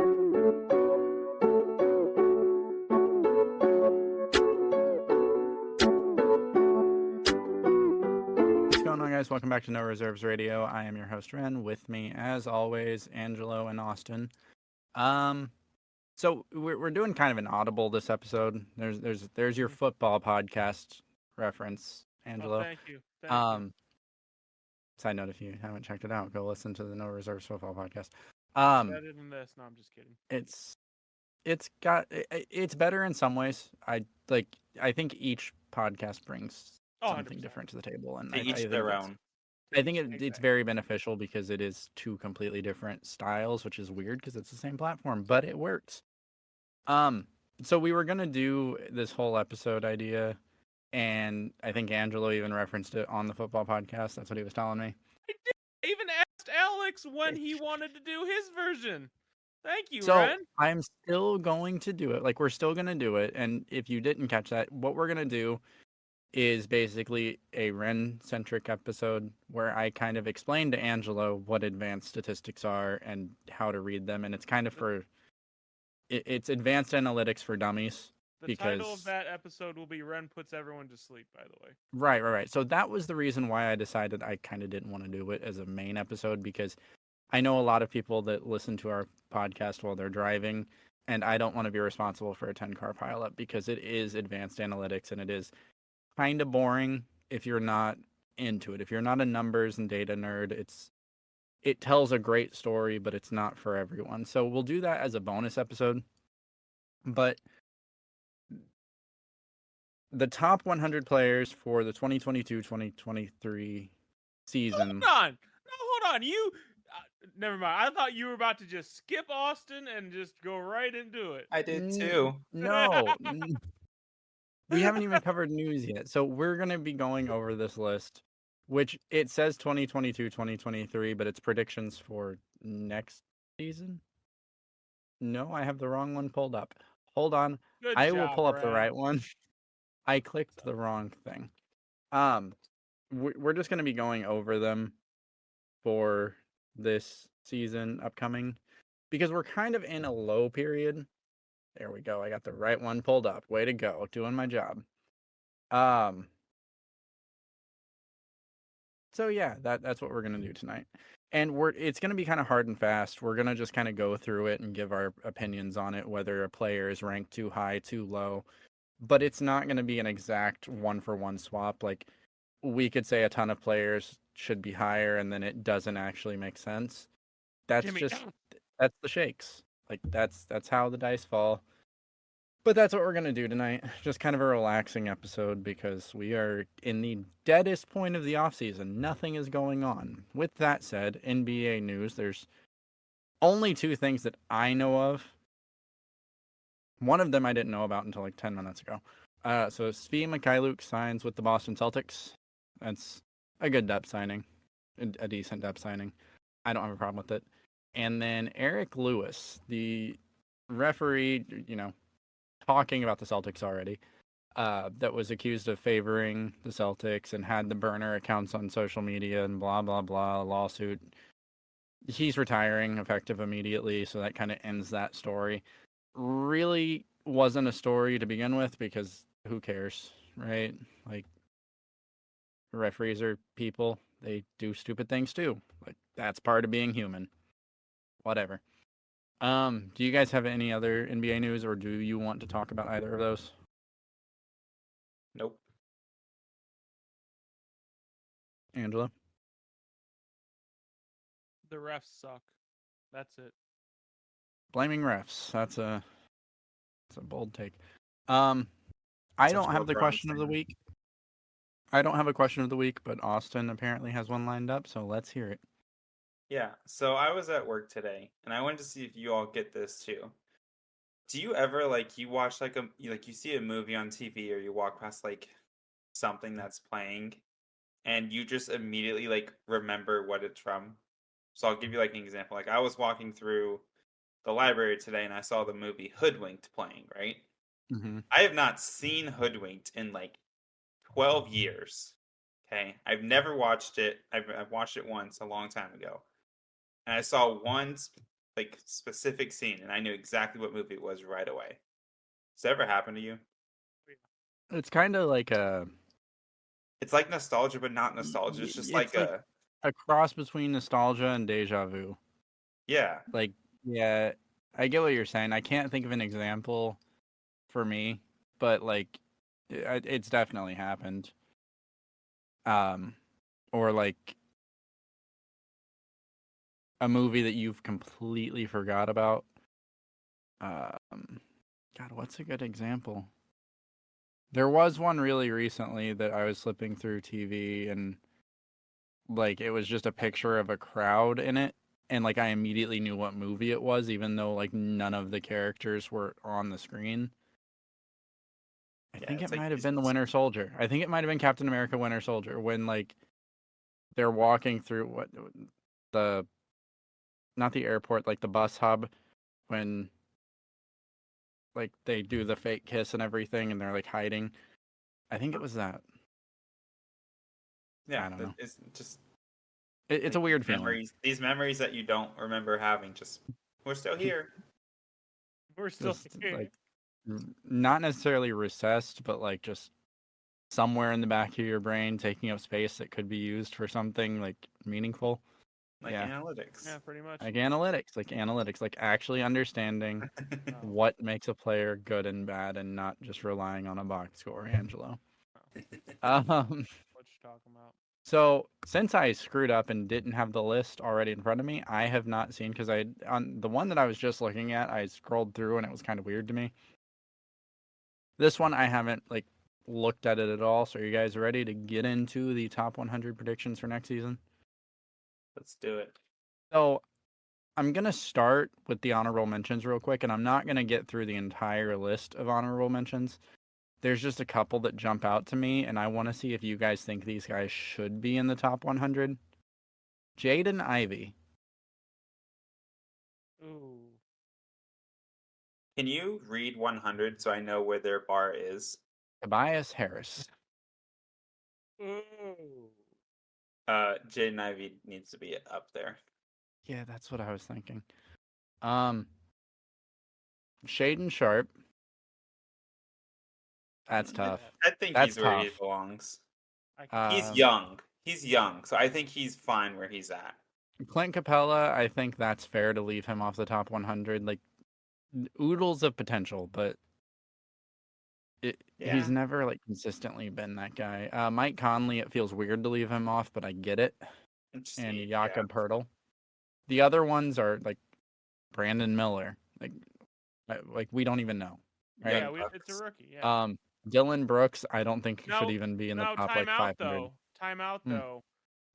What's going on, guys? Welcome back to No Reserves Radio. I am your host, Rehn. With me, as always, Angelo and Austin. So we're doing kind of an audible this episode. There's your football podcast reference, Angelo. Oh, thank you. Thank you. Side note: if you haven't checked it out, go listen to the No Reserves Football podcast. It's better than this. No, I'm just kidding. It's better in some ways. I think each podcast brings something 100%. different to the table, and To each their own. I think it's very beneficial because it is two completely different styles, which is weird because it's the same platform, but it works. So we were gonna do this whole episode idea, and I think Angelo even referenced it on the football podcast. That's what he was telling me. I even asked Alex when he wanted to do his version. Thank you, So Rehn. I'm still going to do it. Like, we're still gonna do it. And if you didn't catch that, what we're gonna do is basically a Rehn-centric episode where I kind of explain to Angelo what advanced statistics are and how to read them, and it's kind of it's advanced analytics for dummies. The title of that episode will be Rehn Puts Everyone to Sleep, by the way. Right. So that was the reason why I decided I kind of didn't want to do it as a main episode, because I know a lot of people that listen to our podcast while they're driving, and I don't want to be responsible for a 10-car pileup because it is advanced analytics and it is kind of boring if you're not into it. If you're not a numbers and data nerd, it tells a great story, but it's not for everyone. So we'll do that as a bonus episode. But the top 100 players for the 2022-2023 season. Hold on. You never mind. I thought you were about to just skip Austin and just go right into it. I did too. No. We haven't even covered news yet. So we're going to be going over this list, which it says 2022-2023, but it's predictions for next season. No, I have the wrong one pulled up. Hold on. I will pull up the right one. I clicked the wrong thing. We're just going to be going over them for this season upcoming because we're kind of in a low period. There we go. I got the right one pulled up. Way to go. Doing my job. So yeah, that's what we're going to do tonight. And it's going to be kind of hard and fast. We're going to just kind of go through it and give our opinions on it, whether a player is ranked too high, too low. But it's not going to be an exact one-for-one swap. Like, we could say a ton of players should be higher, and then it doesn't actually make sense. That's the shakes. Like, that's how the dice fall. But that's what we're going to do tonight. Just kind of a relaxing episode because we are in the deadest point of the offseason. Nothing is going on. With that said, NBA news, there's only two things that I know of. One of them I didn't know about until like 10 minutes ago. So Svi Mykhailiuk signs with the Boston Celtics. That's a good depth signing, a decent depth signing. I don't have a problem with it. And then Eric Lewis, the referee, talking about the Celtics already, that was accused of favoring the Celtics and had the burner accounts on social media and blah, blah, blah, lawsuit. He's retiring effective immediately, so that kind of ends that story. Really wasn't a story to begin with because who cares, right? Like, referees are people. They do stupid things too. Like, that's part of being human. Whatever. Do you guys have any other NBA news, or do you want to talk about either of those? Nope. Angelo? The refs suck. That's it. Blaming refs. That's a bold take. I don't have the question of the week. I don't have a question of the week, but Austin apparently has one lined up, so let's hear it. Yeah, so I was at work today, and I wanted to see if you all get this too. Do you ever, you watch, you see a movie on TV, or you walk past, something that's playing, and you just immediately, remember what it's from? So I'll give you, an example. I was walking through the library today, and I saw the movie Hoodwinked playing, right? Mm-hmm. I have not seen Hoodwinked in, 12 years, okay? I've never watched it. I've watched it once a long time ago. And I saw one like specific scene, and I knew exactly what movie it was right away. Does that ever happen to you? It's kind of like a. It's like nostalgia, but not nostalgia. It's just It's like like a cross between nostalgia and deja vu. yeah, Like, yeah, I get what you're saying. I can't think of an example for me, but like, it's definitely happened. Or like a movie that you've completely forgot about. God, what's a good example? There was one really recently that I was flipping through TV and like it was just a picture of a crowd in it and like I immediately knew what movie it was even though like none of the characters were on the screen. I yeah. think it It's like might have been the Winter Soldier. I think it might have been Captain America Winter Soldier when like they're walking through the not the airport, like the bus hub when like they do the fake kiss and everything and they're like hiding. I think it was that. yeah. I don't know. It's just It's a like weird feeling. these memories that you don't remember having. Just we're still here. We're still Just here. like not necessarily recessed, but like just somewhere in the back of your brain taking up space that could be used for something like meaningful. Like Yeah. analytics. Yeah, pretty much. Like analytics, like actually understanding No, what makes a player good and bad and not just relying on a box score, Angelo. Um, what you talking about? so since I screwed up and didn't have the list already in front of me, I have not seen because I on the one that I was just looking at, I scrolled through and it was kind of weird to me. This one I haven't like looked at it at all. So are you guys ready to get into the top 100 predictions for next season? Let's do it. So I'm gonna start with the honorable mentions real quick, and I'm not gonna get through the entire list of honorable mentions. There's just a couple that jump out to me, and I want to see if you guys think these guys should be in the top 100. Jaden Ivey. Ooh. Can you read 100 so I know where their bar is? Tobias Harris. Ooh. Jaden Ivey needs to be up there. Yeah, that's what I was thinking. Shaden Sharp. That's tough. I think That's he's where he tough. belongs. I can't. He's young. He's young, so I think he's fine where he's at. Clint Capella, I think that's fair to leave him off the top 100. Like, oodles of potential, but he's Yeah. never like consistently been that guy. Mike Conley, it feels weird to leave him off, but I get it. And Yeah. Jakob Pertl. The other ones are like Brandon Miller. Like we don't even know. Right? Yeah, it's a rookie. Yeah. Dylan Brooks, I don't think Now, should even be in the now, top time like out 500. though. Time out though.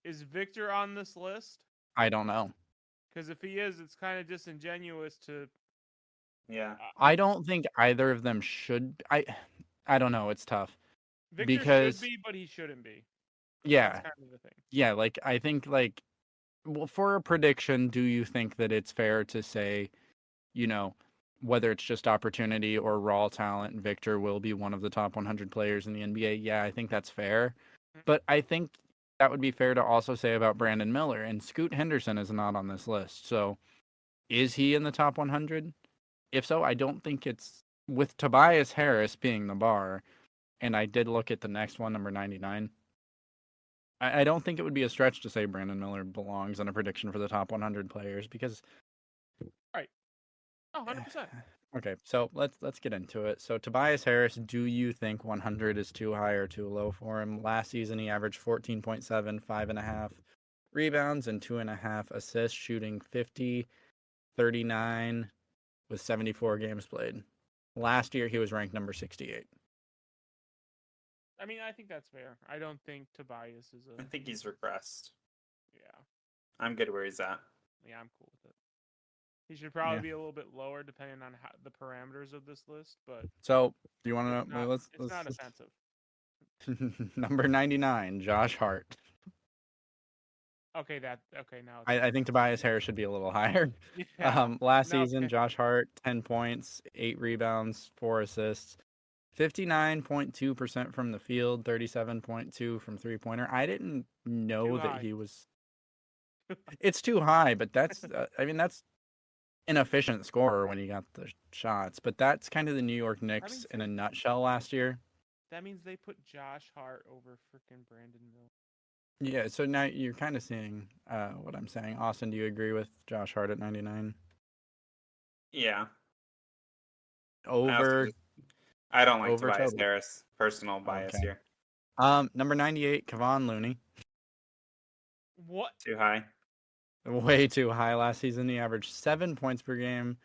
Is Victor on this list? I don't know. Because if he is, it's kind of disingenuous to. Yeah. I don't think either of them should. I don't know. It's tough. Victor Because should be, but he shouldn't be. yeah, That's kind of the thing. yeah. Like I think like, well, for a prediction, do you think that it's fair to say, you know, whether it's just opportunity or raw talent, Victor will be one of the top 100 players in the NBA? Yeah, I think that's fair. But I think that would be fair to also say about Brandon Miller. And Scoot Henderson is not on this list. So is he in the top 100? If so, I don't think it's with Tobias Harris being the bar. And I did look at the next one, number 99. I don't think it would be a stretch to say Brandon Miller belongs in a prediction for the top 100 players because. Right. Oh, 100%. Okay, so let's get into it. So Tobias Harris, do you think 100 is too high or too low for him? Last season he averaged 14.7, 5.5 rebounds and 2.5 assists, shooting 50, 39 with 74 games played. Last year he was ranked number 68. I mean, I think that's fair. I don't think Tobias is I a. think he's regressed. Yeah. I'm good where he's at. Yeah, I'm cool with it. He should probably be a little bit lower depending on the parameters of this list, but So do you want it's to not, it's not offensive. Number 99, Josh Hart. Okay, now it's I think Tobias Harris should be a little higher. yeah. Last No, season, Josh Hart, 10 points, 8 rebounds, 4 assists, 59.2% from the field, 37.2 from three-pointer. I didn't know Too that high. he was. It's too high, but that's. I mean, that's inefficient scorer when he got the shots. But that's kind of the New York Knicks means in a they- nutshell last year. That means they put Josh Hart over freaking Brandon Miller. Yeah, so now you're kind of seeing what I'm saying. Austin, do you agree with Josh Hart at 99? Yeah. Over I don't like over Tobias Toby. Harris. Personal bias Okay. here. Number 98, Kevon Looney. What? Too high. Way too high last season. He averaged 7 points per game,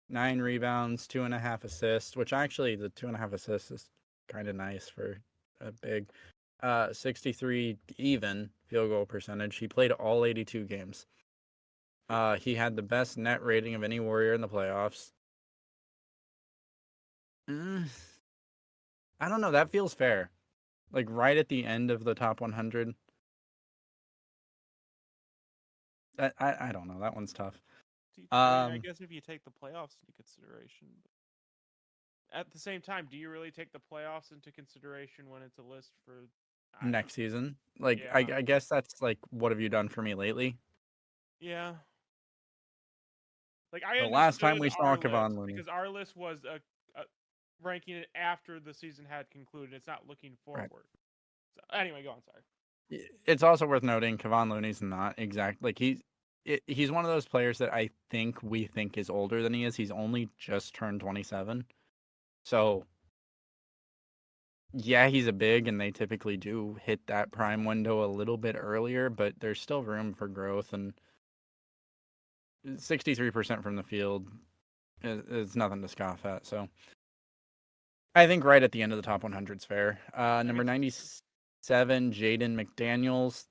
9 rebounds, 2.5 assists, which actually the 2.5 assists is kind of nice for a big 63 even field goal percentage. He played all 82 games. He had the best net rating of any Warrior in the playoffs. I don't know. That feels fair. Like right at the end of the top 100. I don't know. That one's tough. I mean, I guess if you take the playoffs into consideration. At the same time, do you really take the playoffs into consideration when it's a list for Next season? Like, Yeah. I guess that's like, what have you done for me lately? Yeah. Like The last time we understood saw our Kevon list, Looney. because our list was a ranking it after the season had concluded. It's not looking forward. Right. So, anyway, go on. Sorry. It's also worth noting Kevon Looney's not like he's one of those players that we think is older than he is. He's only just turned 27. So yeah, he's a big, and they typically do hit that prime window a little bit earlier, but there's still room for growth, and 63% from the field is nothing to scoff at. So I think right at the end of the top 100 is fair. Number 97, Jaden McDaniels.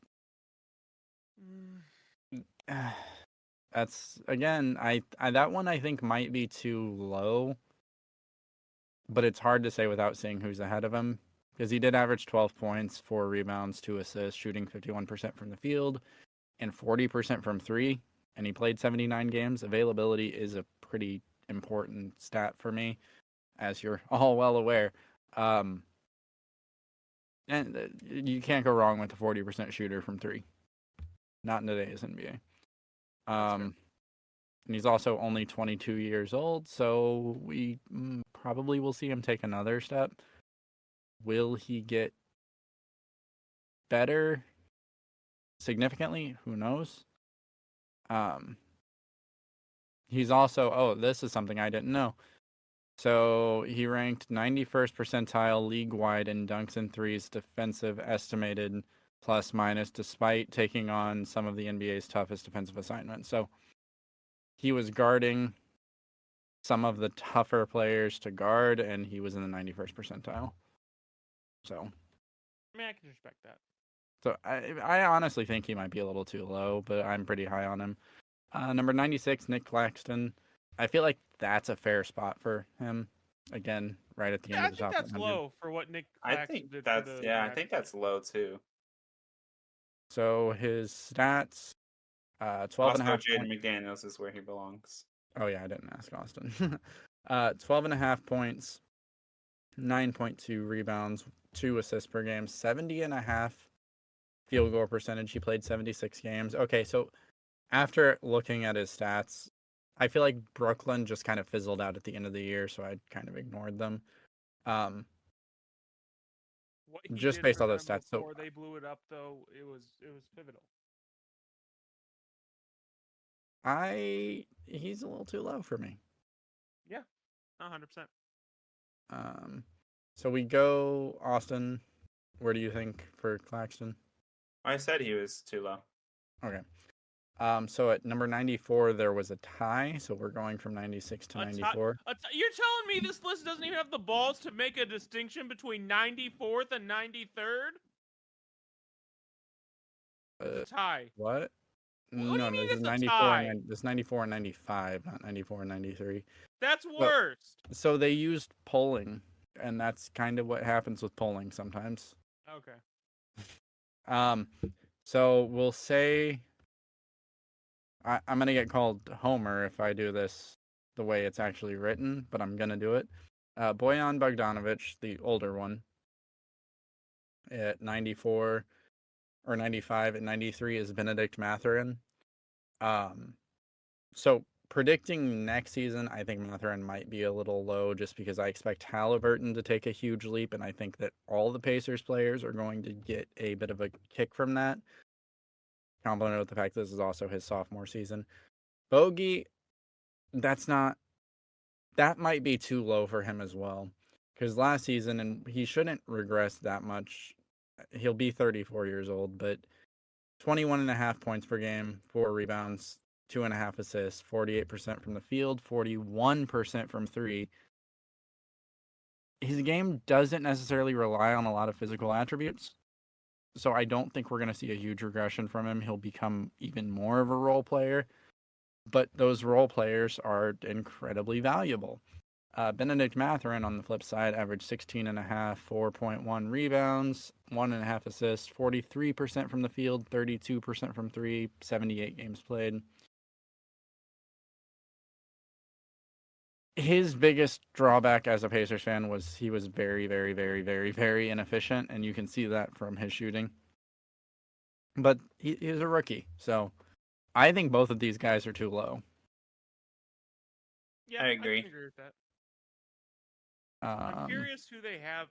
That's again, I that one I think might be too low, but it's hard to say without seeing who's ahead of him because he did average 12 points, 4 rebounds, 2 assists, shooting 51% from the field and 40% from 3, and he played 79 games. Availability is a pretty important stat for me, as you're all well aware. And you can't go wrong with a 40% shooter from 3. Not in today's NBA. And he's also only 22 years old, so we probably will see him take another step. Will he get better significantly? Who knows? He's also, this is something I didn't know. So he ranked 91st percentile league-wide in dunks and threes defensive estimated plus minus, despite taking on some of the NBA's toughest defensive assignments. So he was guarding some of the tougher players to guard, and he was in the 91st percentile. So, I mean, I can respect that. So I honestly think he might be a little too low, but I'm pretty high on him. Number 96, Nick Claxton. I feel like that's a fair spot for him. Again, right at the end of the top 100. I think that's low for what Nick Claxton did. I think that's low too. So his stats, 12 also, and a half. Jaden McDaniels is where he belongs. Oh yeah, I didn't ask Austin. 12 and a half points, 9.2 rebounds, 2 assists per game, 70 and a half field goal percentage. He played 76 games. Okay, so after looking at his stats, I feel like Brooklyn just kind of fizzled out at the end of the year, so I kind of ignored them. Just based on those stats. Before they blew it up, though, it was pivotal. He's a little too low for me. Yeah, 100%. So we go Austin. Where do you think for Claxton? I said he was too low. Okay. So at number 94 there was a tie, so we're going from 96 to 94. You're telling me this list doesn't even have the balls to make a distinction between 94th and 93rd? It's a tie. What? What do you mean this is 94 and this is 94 and 95, not 94 and 93. That's worse. So they used polling, and that's kind of what happens with polling sometimes. Okay. So we'll say I'm gonna get called Homer if I do this the way it's actually written, but I'm gonna do it. Bojan Bogdanovic, the older one, at 94 or 95, and 93 is Benedict Mathurin. So predicting next season, I think Mathurin might be a little low just because I expect Halliburton to take a huge leap, and I think that all the Pacers players are going to get a bit of a kick from that. Complemented with the fact that this is also his sophomore season. Bogey, that might be too low for him as well. Because last season, and he shouldn't regress that much. He'll be 34 years old, but 21.5 points per game, 4 rebounds, 2.5 assists, 48% from the field, 41% from three. His game doesn't necessarily rely on a lot of physical attributes, so I don't think we're going to see a huge regression from him. He'll become even more of a role player, but those role players are incredibly valuable. Benedict Mathurin, on the flip side, averaged 16.5, 4.1 rebounds, 1.5 assists, 43% from the field, 32% from three, 78 games played. His biggest drawback as a Pacers fan was he was very, very, very, very, very inefficient, and you can see that from his shooting. But he's a rookie, so I think both of these guys are too low. Yeah, I agree. I can agree with that. I'm curious who they have.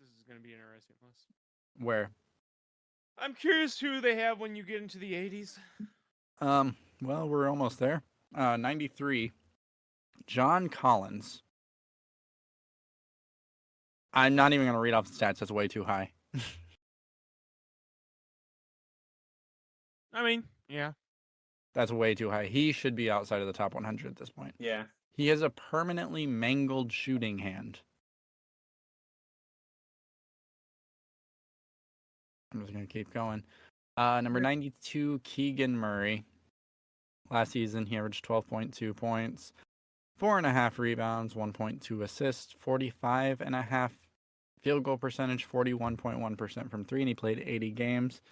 This is going to be an interesting list. Where? I'm curious who they have when you get into the 80s. Well, we're almost there. 93. John Collins. I'm not even going to read off the stats. That's way too high. I mean, yeah. That's way too high. He should be outside of the top 100 at this point. Yeah. He has a permanently mangled shooting hand. I'm just going to keep going. Number 92, Keegan Murray. Last season, he averaged 12.2 points, 4.5 rebounds, 1.2 assists, 45.5 field goal percentage, 41.1% from three, and he played 80 games.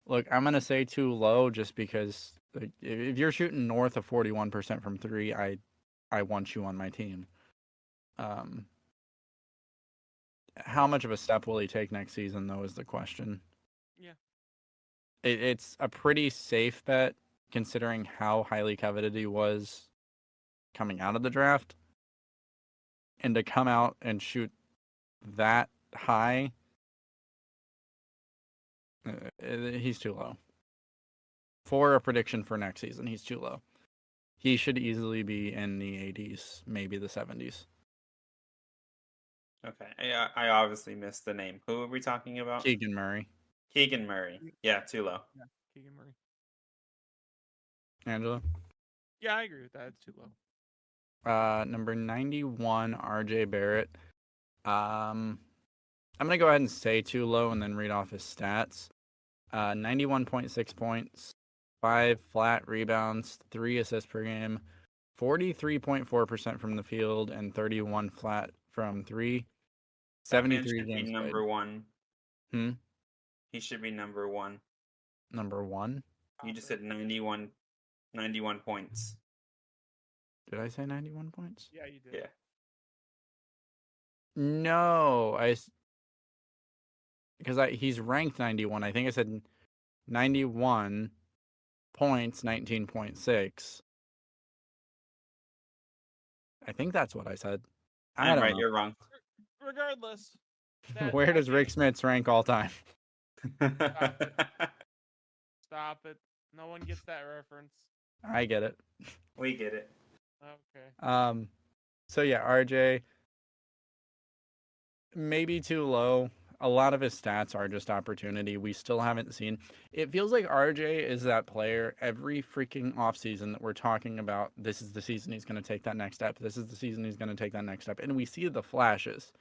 Look, I'm going to say too low just because if you're shooting north of 41% from three, I want you on my team. How much of a step will he take next season, though, is the question. Yeah. It's a pretty safe bet, considering how highly coveted he was coming out of the draft. And to come out and shoot that high, he's too low. For a prediction for next season, he's too low. He should easily be in the 80s, maybe the 70s. Okay. I obviously missed the name. Who are we talking about? Keegan Murray. Keegan Murray. Yeah, too low. Yeah, Keegan Murray. Angelo? Yeah, I agree with that. It's too low. Number 91, RJ Barrett. I'm going to go ahead and say too low and then read off his stats. 91.6 points, 5 flat rebounds, 3 assists per game, 43.4% from the field, and 31 flat from three. 73 games games number played. one. Hmm? He should be number one. Number one? You just said 91 points. Did I say 91 points? Yeah, you did. Yeah. No, because he's ranked 91. I think I said 91 points, 19.6. I think that's what I said. I I'm don't right. know. You're wrong. Regardless. Where does Rick Smits rank all time? Stop it. No one gets that reference. I get it. We get it. Okay. So yeah, RJ, maybe too low. A lot of his stats are just opportunity. We still haven't seen. It feels like RJ is that player every freaking offseason that we're talking about. This is the season he's going to take that next step. This is the season he's going to take that next step. And we see the flashes.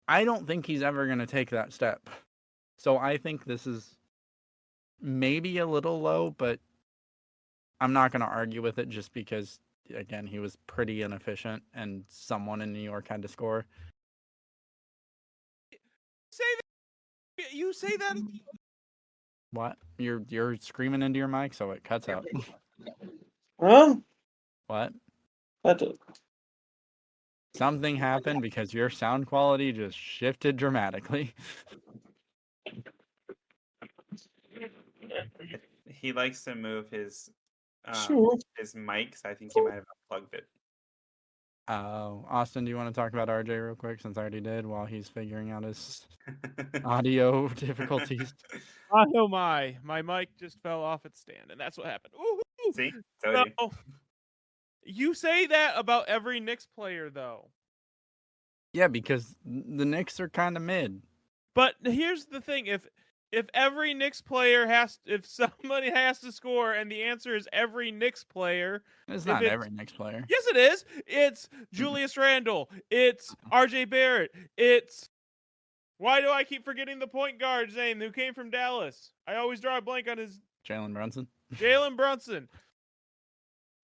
I don't think he's ever going to take that step. So I think this is maybe a little low, but I'm not going to argue with it just because, again, he was pretty inefficient and someone in New York had to score. You say that. What? You're screaming into your mic, so it cuts out. Huh? What? That Something happened because your sound quality just shifted dramatically. He likes to move his Sure. his mic, so I think he might have unplugged it. Austin, do you want to talk about RJ real quick, since I already did, while he's figuring out his audio difficulties? Oh my mic just fell off its stand, and that's what happened. Woo-hoo! See? Told you. No. You say that about every Knicks player, though. Yeah, because the Knicks are kind of mid. But here's the thing: if every Knicks player if somebody has to score, and the answer is every Knicks player, It's not every Knicks player. Yes, it is. It's Julius Randle. It's R.J. Barrett. It's why do I keep forgetting the point guard's name who came from Dallas? I always draw a blank on his Jalen Brunson. Jalen Brunson.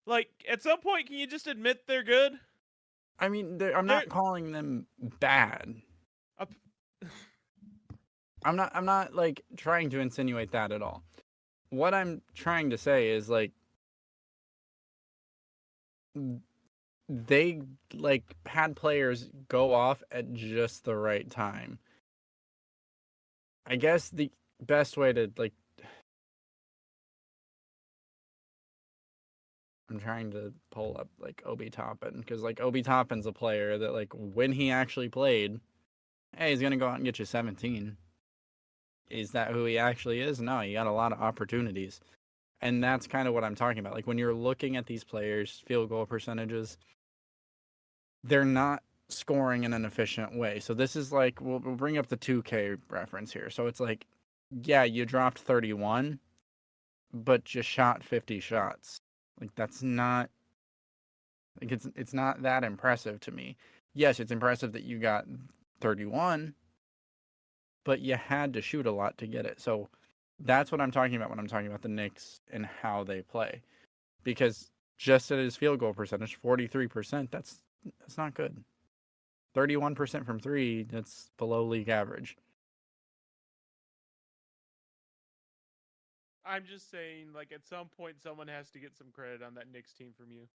Like, at some point, can you just admit they're good? I mean, I'm not calling them bad. I'm not like trying to insinuate that at all. What I'm trying to say is, like, they like had players go off at just the right time. I guess the best way to, like, I'm trying to pull up, like, Obi Toppin, because, like, Obi Toppin's a player that, like, when he actually played, hey, he's gonna go out and get you 17. Is that who he actually is? No, he got a lot of opportunities. And that's kind of what I'm talking about. Like, when you're looking at these players' field goal percentages, they're not scoring in an efficient way. So this is like, we'll bring up the 2K reference here. So it's like, yeah, you dropped 31, but you shot 50 shots. Like, that's not, like, it's not that impressive to me. Yes, it's impressive that you got 31, but you had to shoot a lot to get it. So that's what I'm talking about when I'm talking about the Knicks and how they play. Because just at his field goal percentage, 43%, that's not good. 31% from three, that's below league average. I'm just saying, like, at some point, someone has to get some credit on that Knicks team from you.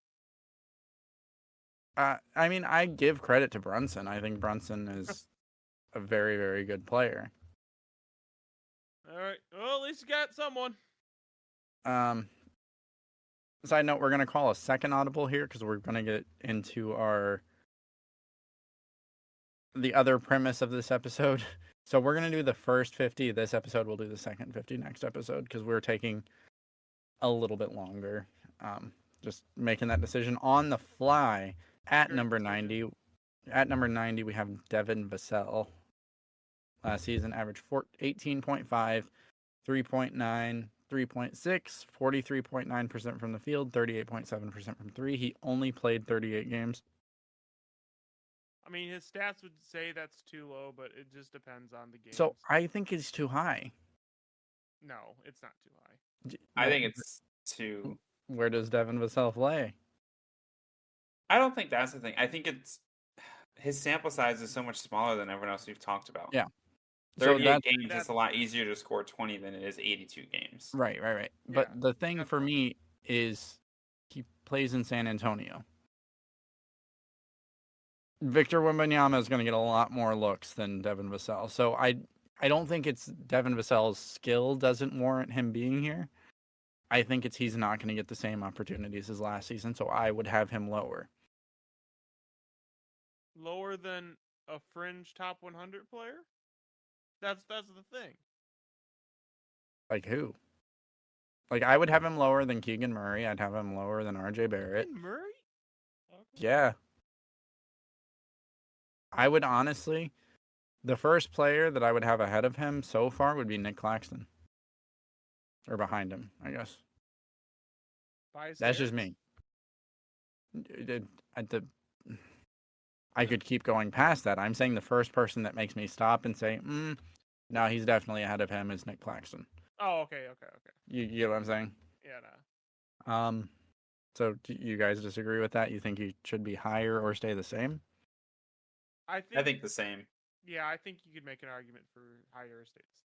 I mean, I give credit to Brunson. I think Brunson is a very, very good player. All right. Well, at least you got someone. Side note, we're going to call a second audible here because we're going to get into the other premise of this episode. So we're going to do the first 50 this episode. We'll do the second 50 next episode because we're taking a little bit longer. Just making that decision on the fly. At number 90, we have Devin Vassell. Last season, averaged 18.5, 3.9, 3.6, 43.9% from the field, 38.7% from three. He only played 38 games. I mean, his stats would say that's too low, but it just depends on the game. So I think it's too high. No, it's not too high. I think it's too. Where does Devin Vassell play? I don't think that's the thing. I think it's his sample size is so much smaller than everyone else we've talked about. Yeah. 38 games is a lot easier to score 20 than it is 82 games. Right. Yeah, But the thing for me is he plays in San Antonio. Victor Wembanyama is going to get a lot more looks than Devin Vassell. So I don't think it's Devin Vassell's skill doesn't warrant him being here. I think it's he's not going to get the same opportunities as last season, so I would have him lower. Lower than a fringe top 100 player? That's the thing. Like who? Like, I would have him lower than Keegan Murray. I'd have him lower than R.J. Barrett. Keegan Murray? Okay. Yeah. I would honestly, the first player that I would have ahead of him so far would be Nick Claxton. Or behind him, I guess. That's just me. I could keep going past that. I'm saying the first person that makes me stop and say, no, he's definitely ahead of him is Nick Claxton. Oh, okay. You get what I'm saying? Yeah, no. So do you guys disagree with that? You think he should be higher or stay the same? I think the same. Yeah, I think you could make an argument for higher estates.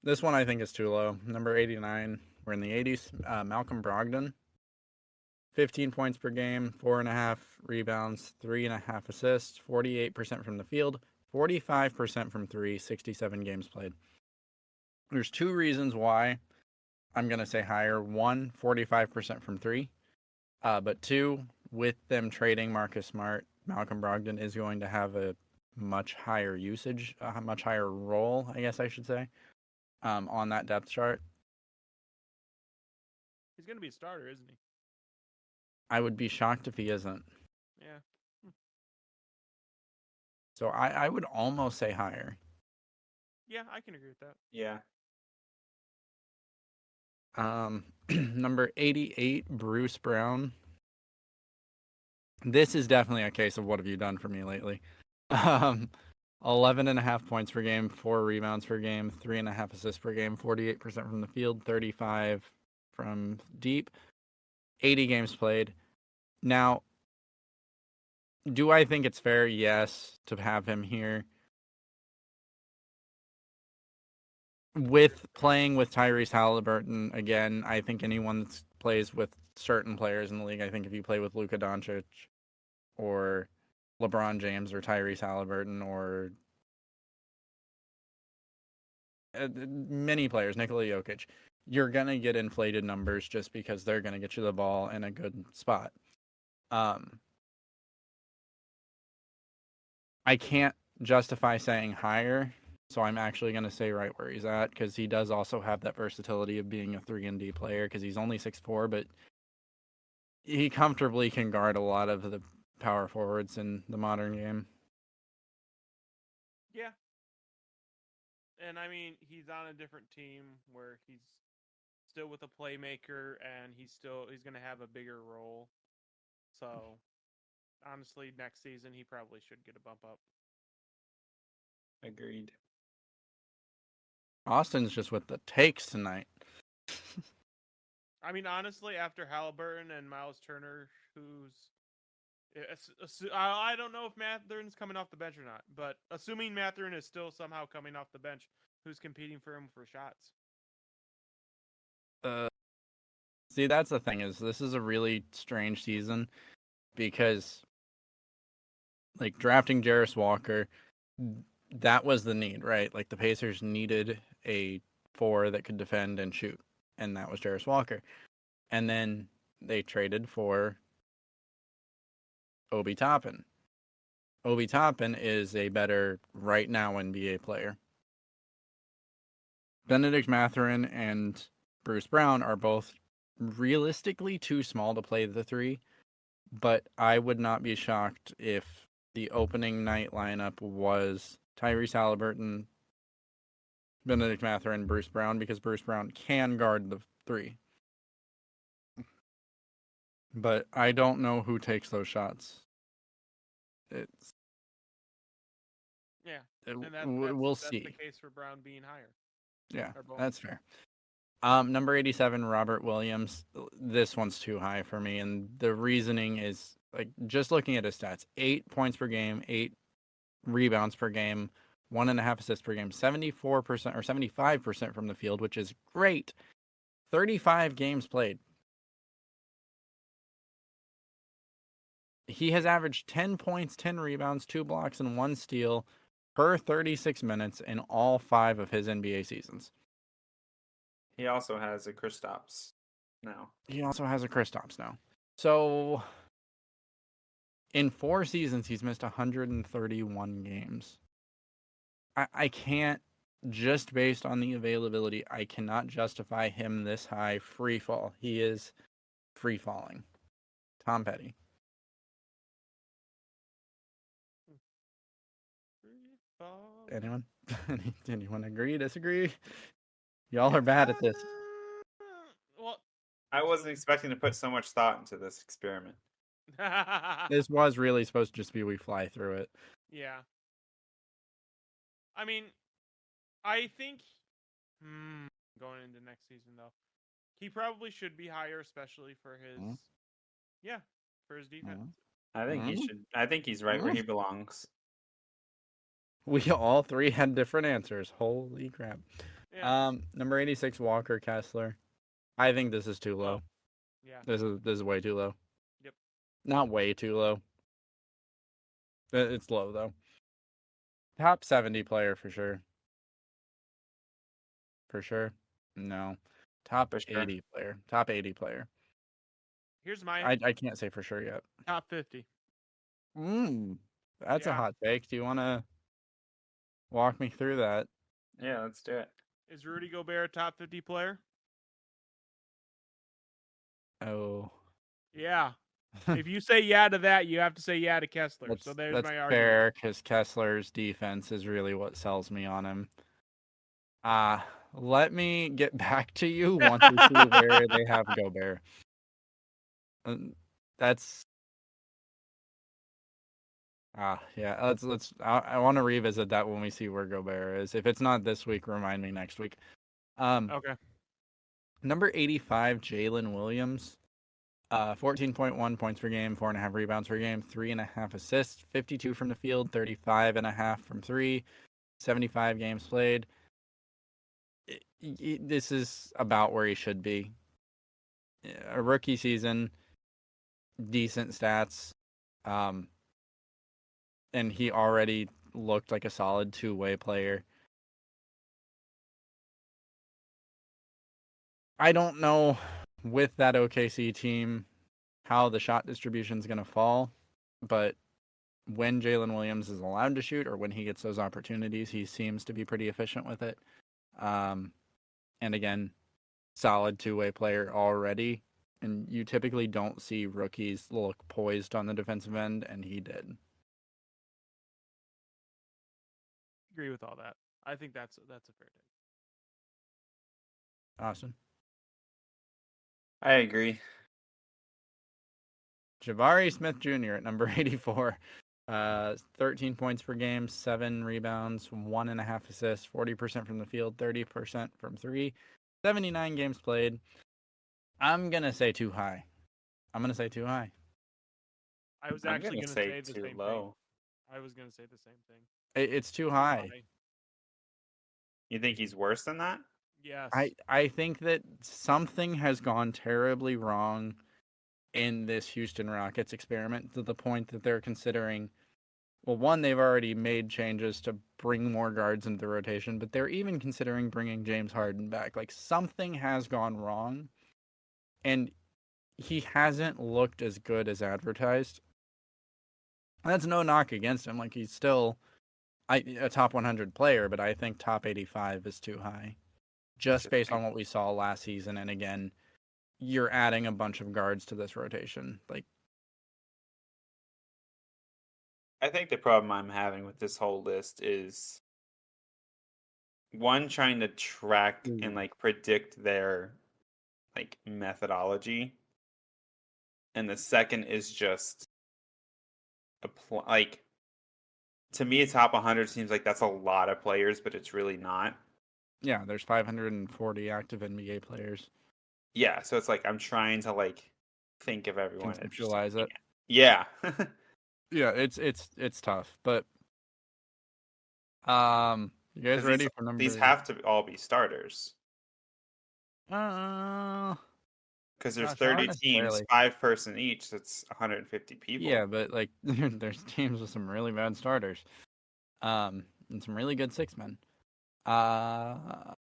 This one I think is too low. Number 89. We're in the 80s. Malcolm Brogdon. 15 points per game, 4.5 rebounds, 3.5 assists, 48% from the field, 45% from three, 67 games played. There's two reasons why I'm going to say higher. One, 45% from three. But two, with them trading Marcus Smart, Malcolm Brogdon is going to have a much higher usage, a much higher role, I guess I should say, on that depth chart. He's going to be a starter, isn't he? I would be shocked if he isn't. Yeah. So I would almost say higher. Yeah, I can agree with that. Yeah. Number 88, Bruce Brown. This is definitely a case of what have you done for me lately. 11.5 points per game, 4 rebounds per game, 3.5 assists per game, 48% from the field, 35 from deep, 80 games played. Now, do I think it's fair? Yes, to have him here. With playing with Tyrese Halliburton, again, I think anyone that plays with certain players in the league, I think if you play with Luka Doncic or LeBron James or Tyrese Halliburton or many players, Nikola Jokic, you're going to get inflated numbers just because they're going to get you the ball in a good spot. I can't justify saying higher, so I'm actually going to say right where he's at because he does also have that versatility of being a 3-and-D player because he's only 6'4", but he comfortably can guard a lot of the power forwards in the modern game. Yeah. And I mean, he's on a different team where he's still with a playmaker and he's going to have a bigger role. So, honestly, next season he probably should get a bump up. Agreed. Austin's just with the takes tonight. I mean, honestly, after Halliburton and Miles Turner, I don't know if Mathurin's coming off the bench or not, but assuming Mathurin is still somehow coming off the bench, who's competing for him for shots? See, that's the thing is this is a really strange season because like drafting Jarris Walker, that was the need, right? Like the Pacers needed a 4 that could defend and shoot, and that was Jarris Walker. And then they traded for Obi Toppin. Obi Toppin is a better right now NBA player. Benedict Mathurin and Bruce Brown are both realistically too small to play the 3, but I would not be shocked if the opening night lineup was Tyrese Halliburton, Benedict Mathurin, Bruce Brown, because Bruce Brown can guard the 3. But I don't know who takes those shots. We'll see. That's the case for Brown being higher. Yeah, that's fair. Number 87, Robert Williams. This one's too high for me, and the reasoning is like just looking at his stats: 8 points per game, 8 rebounds per game, 1.5 assists per game, 74% or 75% from the field, which is great. 35 games played. He has averaged 10 points, 10 rebounds, 2 blocks, and 1 steal per 36 minutes in all 5 of his NBA seasons. He also has a Kristaps now. So, in 4 seasons, he's missed 131 games. I can't, just based on the availability, I cannot justify him this high free fall. He is free falling. Tom Petty. Anyone? Anyone agree, disagree? Y'all are bad at this. Well, I wasn't expecting to put so much thought into this experiment. This was really supposed to just be we fly through it. Yeah. I mean, I think going into next season though, he probably should be higher, especially for his for his defense. I think he should. I think he's right where he belongs. We all 3 had different answers. Holy crap. Yeah. Number 86, Walker Kessler. I think this is too low. Yeah. This is way too low. Yep. Not way too low. It's low though. Top 70 player for sure. for sure. No. Top For sure. 80 player. Top 80 player. Here's my I can't say for sure yet. top 50. That's a Yeah. hot take. Do you want to walk me through that? Yeah, let's do it. Is Rudy Gobert a top 50 player? Oh. Yeah. If you say yeah to that, you have to say yeah to Kessler. So there's That's my argument. fair, because Kessler's defense is really what sells me on him. Let me get back to you once we see where they have Gobert. That's yeah. Let's. I want to revisit that when we see where Gobert is. If it's not this week, remind me next week. Okay. Number 85, Jalen Williams. 14.1 points per game, 4.5 rebounds per game, 3.5 assists, 52 from the field, 35.5 from three, 75 games played. This is about where he should be. A rookie season, decent stats, and he already looked like a solid two-way player. I don't know with that OKC team how the shot distribution is going to fall, but when Jalen Williams is allowed to shoot or when he gets those opportunities, he seems to be pretty efficient with it. And again, solid two-way player already. And you typically don't see rookies look poised on the defensive end, and he did. Agree with all that. I think that's a fair take. Austin. I agree. Jabari Smith Jr. at number 84. 13 points per game, 7 rebounds, 1.5 assists, 40% from the field, 30% from three, 79 games played. I'm going to say too high. I was actually I'm going gonna to say say the too same low. thing. I was going to say the same thing. It's too high. You think he's worse than that? Yes. I think that something has gone terribly wrong in this Houston Rockets experiment to the point that they're considering, well, one, they've already made changes to bring more guards into the rotation, but they're even considering bringing James Harden back. Like, something has gone wrong, and he hasn't looked as good as advertised. That's no knock against him. Like, he's still a top 100 player, but I think top 85 is too high. Just based on what we saw last season, and again, you're adding a bunch of guards to this rotation. Like, I think the problem I'm having with this whole list is one, trying to track and like predict their like methodology, and the second is just like, to me, a top 100 seems like that's a lot of players, but it's really not. yeah, there's 540 active NBA players. Yeah, so it's like I'm trying to like think of everyone and just Conceptualize it. yeah. Yeah, it's tough, but you guys 'Cause ready for these number? have to all be starters Uh, because there's gosh, 30 not teams, necessarily. 5-person each. That's 150 people. Yeah, but like there's teams with some really bad starters, and some really good six men. Wow.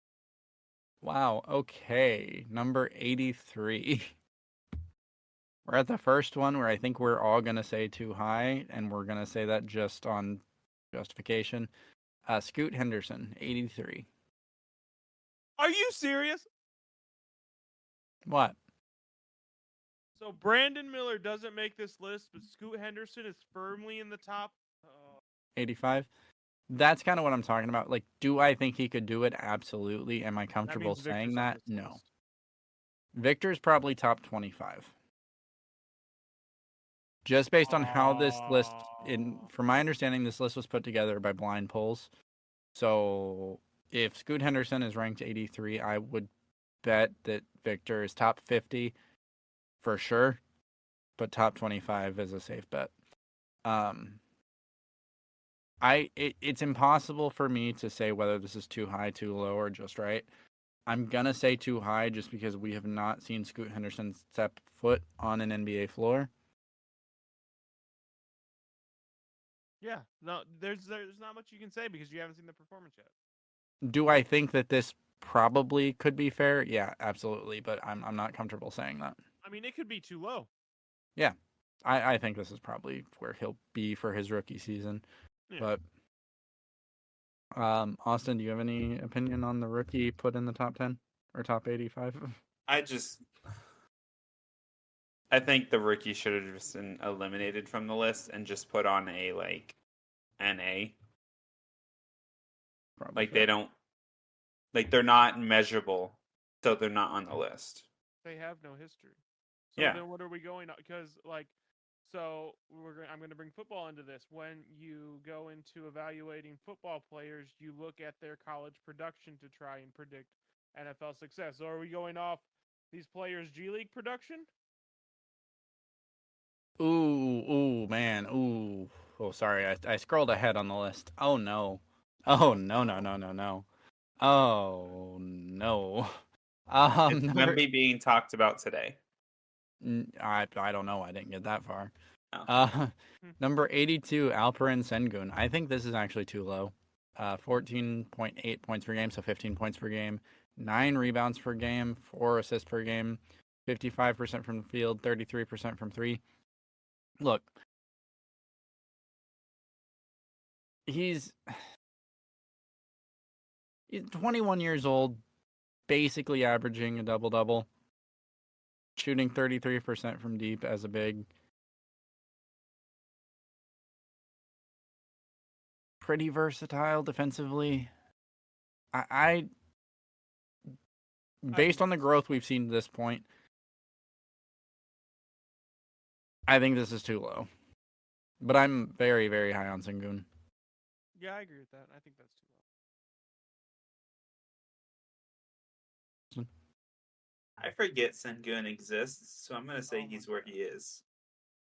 Okay, number 83. We're at the first one where I think we're all gonna say too high, and we're gonna say that just on justification. Scoot Henderson, 83. Are you serious? What? So Brandon Miller doesn't make this list, but Scoot Henderson is firmly in the top. 85? That's kind of what I'm talking about. Like, do I think he could do it? Absolutely. Am I That comfortable means saying Victor's on that? this No. list. Victor's probably top 25. Just based on how this list, from my understanding, this list was put together by blind polls. So if Scoot Henderson is ranked 83, I would bet that Victor is top 50 for sure, but top 25 is a safe bet. It's impossible for me to say whether this is too high, too low, or just right. I'm gonna say too high just because we have not seen Scoot Henderson step foot on an NBA floor. Yeah, no, there's not much you can say because you haven't seen the performance yet. Do I think that this probably could be fair? Yeah, absolutely. But I'm not comfortable saying that. I mean, it could be too low. Yeah, I think this is probably where he'll be for his rookie season. Yeah. But Austin, do you have any opinion on the rookie put in the top 10 or top 85? I think the rookie should have just been eliminated from the list and just put on a NA. Probably Like fair. they don't, like they're not measurable, so they're not on the list. They have no history. So Yeah. then what are we going on? Because I'm going to bring football into this. When you go into evaluating football players, you look at their college production to try and predict NFL success. So are we going off these players' G League production? Ooh, man, ooh. Oh, sorry, I scrolled ahead on the list. Oh no. Oh no. Oh no. It's Number Wemby being talked about today. I don't know. I didn't get that far. Oh. Number 82, Alperen Sengun. I think this is actually too low. 14.8 points per game, so 15 points per game, 9 rebounds per game, 4 assists per game, 55% from the field, 33% from 3. Look, he's 21 years old, basically averaging a double-double, shooting 33% from deep as a big. Pretty versatile defensively. I based on the growth we've seen to this point, I think this is too low. But I'm very, very high on Sengun. Yeah, I agree with that. I think that's too low. I forget Sengun exists, so I'm gonna say he's where he is.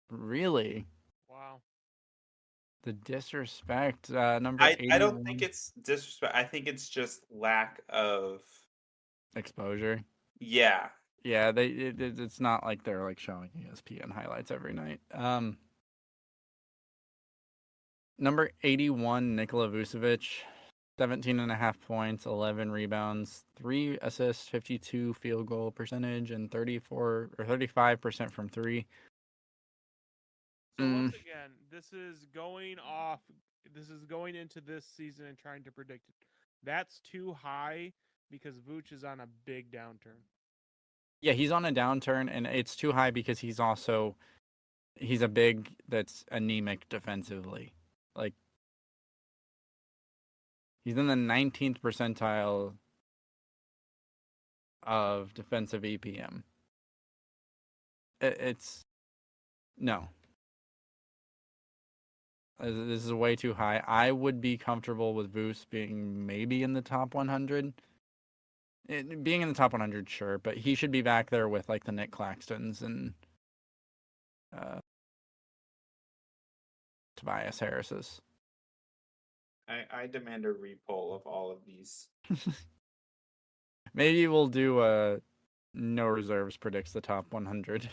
Really? Wow. The disrespect. Number I 81. don't think it's disrespect. I think it's just lack of exposure. Yeah. Yeah, it's not like they're like showing ESPN highlights every night. Number 81, Nikola Vucevic, 17.5 points, 11 rebounds, 3 assists, 52 field goal percentage, and 34 or 35% from 3. So once again, this is going into this season and trying to predict it. That's too high because Vooch is on a big downturn. Yeah, he's on a downturn, and it's too high because he's a big that's anemic defensively. Like, he's in the 19th percentile of defensive EPM. No. This is way too high. I would be comfortable with Voos being maybe in the top 100. Being in the top 100, sure, but he should be back there with like the Nick Claxtons and Tobias Harris's. I demand a repoll of all of these. Maybe we'll do no reserves predicts the top 100.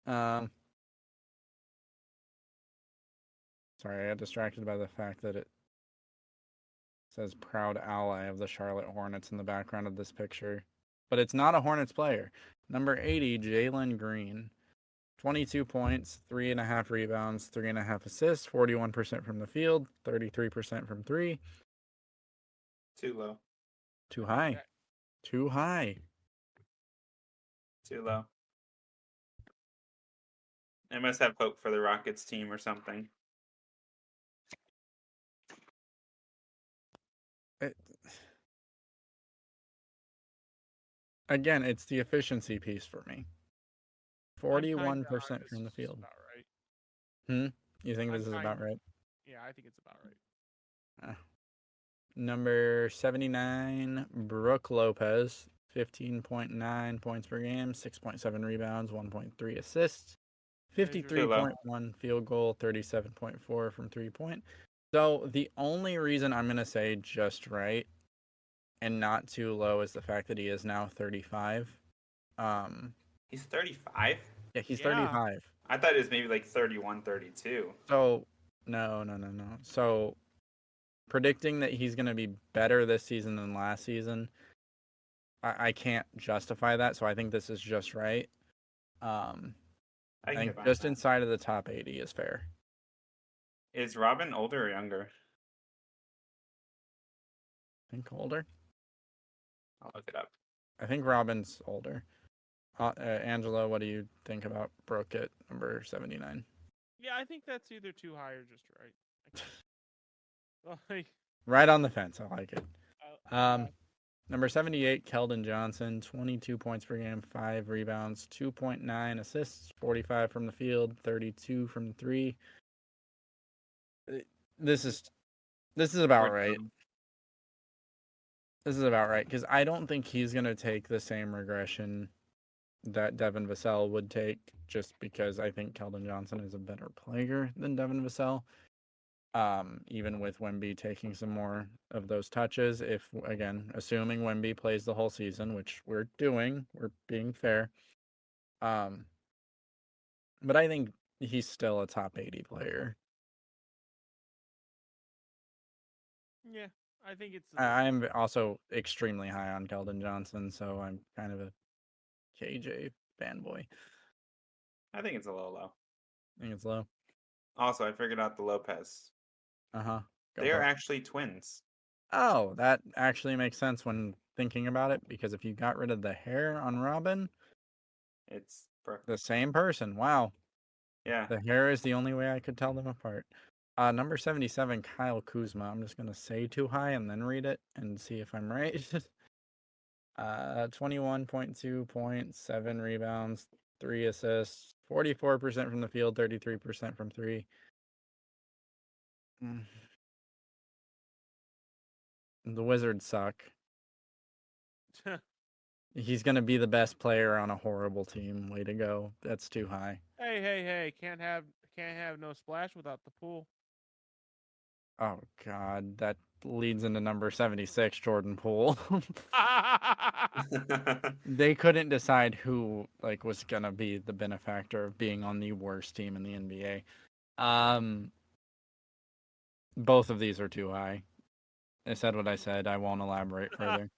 Sorry, I got distracted by the fact that it says proud ally of the Charlotte Hornets in the background of this picture. But it's not a Hornets player. Number 80, Jalen Green. 22 points, 3.5 rebounds, 3.5 assists, 41% from the field, 33% from 3. Too low. Too high. Okay. Too high. Too low. I must have hope for the Rockets team or something. Again, it's the efficiency piece for me. 41% from the field. About right. You think this is about right? Yeah, I think it's about right. Number 79, Brooke Lopez. 15.9 points per game, 6.7 rebounds, 1.3 assists, 53.1 field goal, 37.4 from 3-point. So the only reason I'm going to say just right and not too low is the fact that he is now 35. He's 35? Yeah, he's 35. I thought it was maybe like 31, 32. So, no. So, predicting that he's going to be better this season than last season, I can't justify that. So I think this is just right. I I can think get behind just that. inside of the top 80 is fair. Is Robin older or younger? I think older. I'll look it up. I think Robin's older. Angelo, what do you think about Brooke at number 79? Yeah, I think that's either too high or just right. Like, Right on the fence. I like it. uh, Number 78, Keldon Johnson, 22 points per game, 5 rebounds, 2.9 assists, 45 from the field, 32 from 3. This is about right. This is about right because I don't think he's going to take the same regression that Devin Vassell would take just because I think Keldon Johnson is a better player than Devin Vassell. Even with Wemby taking some more of those touches, if again, assuming Wemby plays the whole season, which we're doing, we're being fair. But I think he's still a top 80 player. yeah, I think it's. I'm also extremely high on Keldon Johnson, so I'm kind of a KJ fanboy. I think it's a little low. I think it's low. Also, I figured out the Lopez. Uh-huh. They are actually twins. Oh, that actually makes sense when thinking about it, because if you got rid of the hair on Robin, It's perfect. the same person. Wow. Yeah. The hair is the only way I could tell them apart. Number 77, Kyle Kuzma. I'm just going to say too high and then read it and see if I'm right. 21.2 points, 7 rebounds, 3 assists, 44% from the field, 33% from 3. The Wizards suck. He's going to be the best player on a horrible team. Way to go. That's too high. Hey! Can't have no splash without the pool. Oh, God. That leads into number 76, Jordan Poole. They couldn't decide who was going to be the benefactor of being on the worst team in the NBA. Both of these are too high. I said what I said. I won't elaborate further.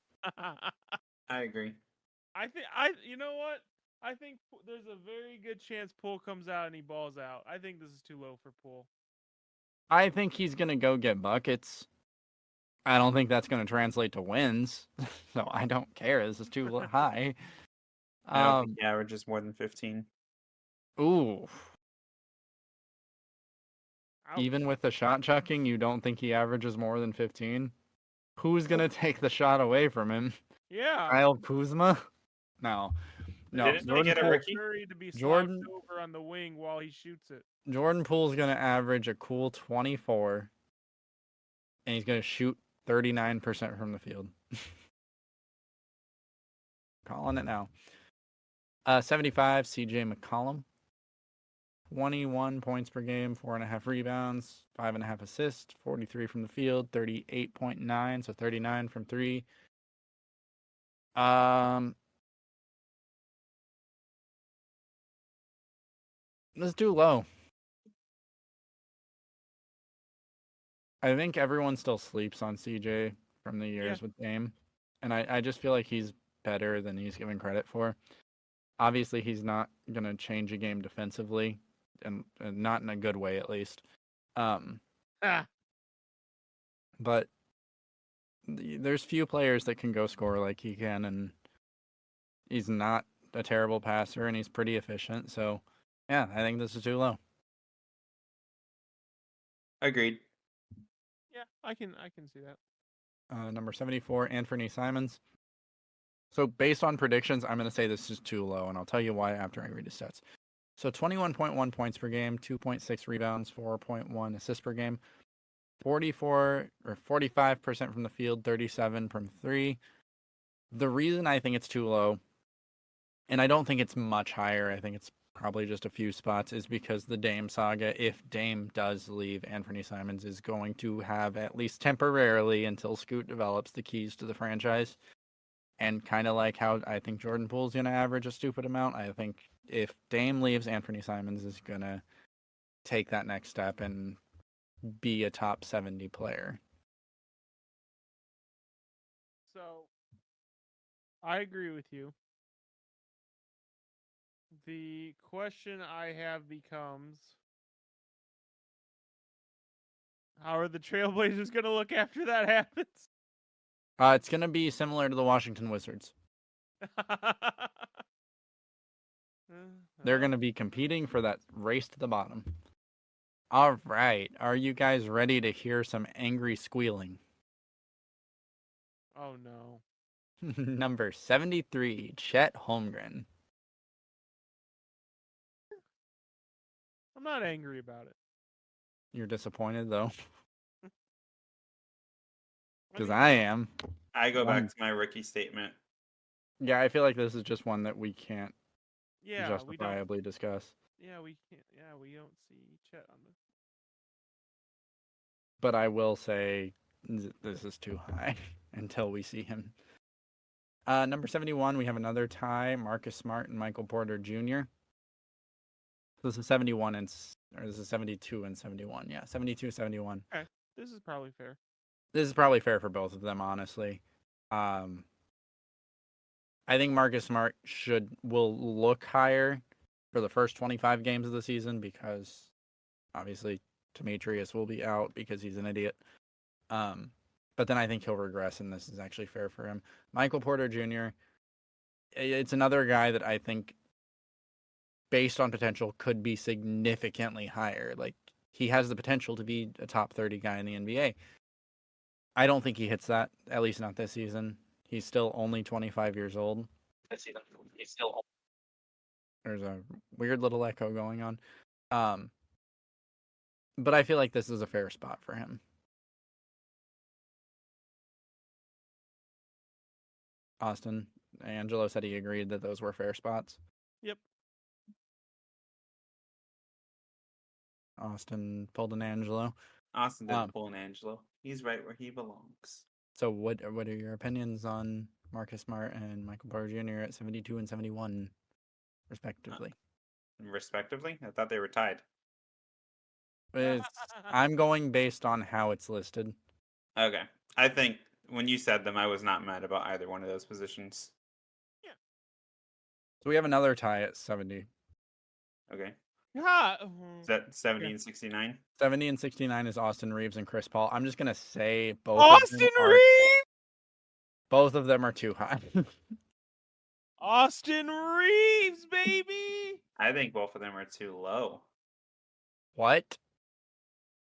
I agree. You know what? I think there's a very good chance Poole comes out and he balls out. I think this is too low for Poole. I think he's going to go get buckets. I don't think that's going to translate to wins. So I don't care. This is too high. I don't think he averages more than 15. Ooh. Ouch. Even with the shot chucking, you don't think he averages more than 15? Who's going to take the shot away from him? Yeah. Kyle Kuzma? No. Didn't they get a Poole, Ricky? To be Jordan over on the wing while he shoots it. Jordan Poole's going to average a cool 24, and he's going to shoot 39% from the field. Calling it now. 75, CJ McCollum. 21 points per game, 4.5 rebounds, 5.5 assists, 43 from the field, 38.9, so 39 from 3. Let's do low. I think everyone still sleeps on CJ from the years with Dame. And I just feel like he's better than he's given credit for. Obviously, he's not going to change a game defensively, and not in a good way, at least. But there's few players that can go score like he can, and he's not a terrible passer, and he's pretty efficient. So, yeah, I think this is too low. Agreed. Yeah, I can see that. Number 74, Anthony Simons. So based on predictions, I'm going to say this is too low, and I'll tell you why after I read his stats. So 21.1 points per game, 2.6 rebounds, 4.1 assists per game, 45% from the field, 37 from 3. The reason I think it's too low, and I don't think it's much higher, I think it's probably just a few spots, is because the Dame saga, if Dame does leave, Anthony Simons is going to have, at least temporarily until Scoot develops, the keys to the franchise. And kind of like how I think Jordan Poole's going to average a stupid amount, I think if Dame leaves, Anthony Simons is going to take that next step and be a top 70 player. I agree with you. The question I have becomes, how are the Trailblazers going to look after that happens? It's going to be similar to the Washington Wizards. They're going to be competing for that race to the bottom. All right. Are you guys ready to hear some angry squealing? Oh, no. Number 73, Chet Holmgren. I'm not angry about it. You're disappointed, though? Because mean, I am. I go One- back to my rookie statement. Yeah, I feel like this is just one that we can't yeah, we don't. justifiably discuss. Yeah, we can't. Yeah, we don't see Chet on this. But I will say this is too high until we see him. Number 71, we have another tie, Marcus Smart and Michael Porter Jr. So this is 71 or this is 72 and 71. Yeah, 72, 71. This is probably fair. This is probably fair for both of them, honestly. I think Marcus Smart will look higher for the first 25 games of the season because obviously Demetrius will be out because he's an idiot. But then I think he'll regress, and this is actually fair for him. Michael Porter Jr., it's another guy that I think, based on potential, could be significantly higher. Like, he has the potential to be a top 30 guy in the NBA. I don't think he hits that, at least not this season. He's still only 25 years old. There's a weird little echo going on. But I feel like this is a fair spot for him. Austin, Angelo said he agreed that those were fair spots. Yep. Austin pulled an Angelo. Austin didn't pull an Angelo. He's right where he belongs. So what are your opinions on Marcus Smart and Michael Porter Jr. at 72 and 71, respectively? Respectively? I thought they were tied. I'm going based on how it's listed. Okay. I think when you said them, I was not mad about either one of those positions. Yeah. So we have another tie at 70. Okay. Yeah. Is that 70 and 69? 70 and 69 is Austin Reeves and Chris Paul. I'm just going to say both of them are too high. Austin Reeves, baby! I think both of them are too low. What?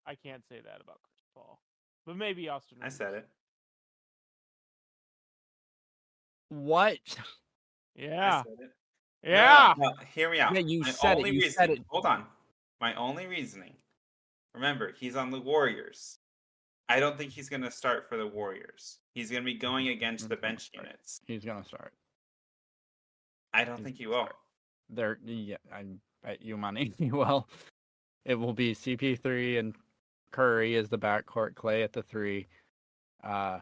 I can't say that about Chris Paul. But maybe Austin Reeves. I said it. What? Yeah. I said it. Yeah. No, hear me out. Yeah, you My said it. only You reasoning, said it. Hold on. My only reasoning. Remember, he's on the Warriors. I don't think he's going to start for the Warriors. He's going to be going against the bench units. He's going to start. I don't think he will. I bet you money. Well, it will be CP3 and Curry as the backcourt, Clay at the 3. No.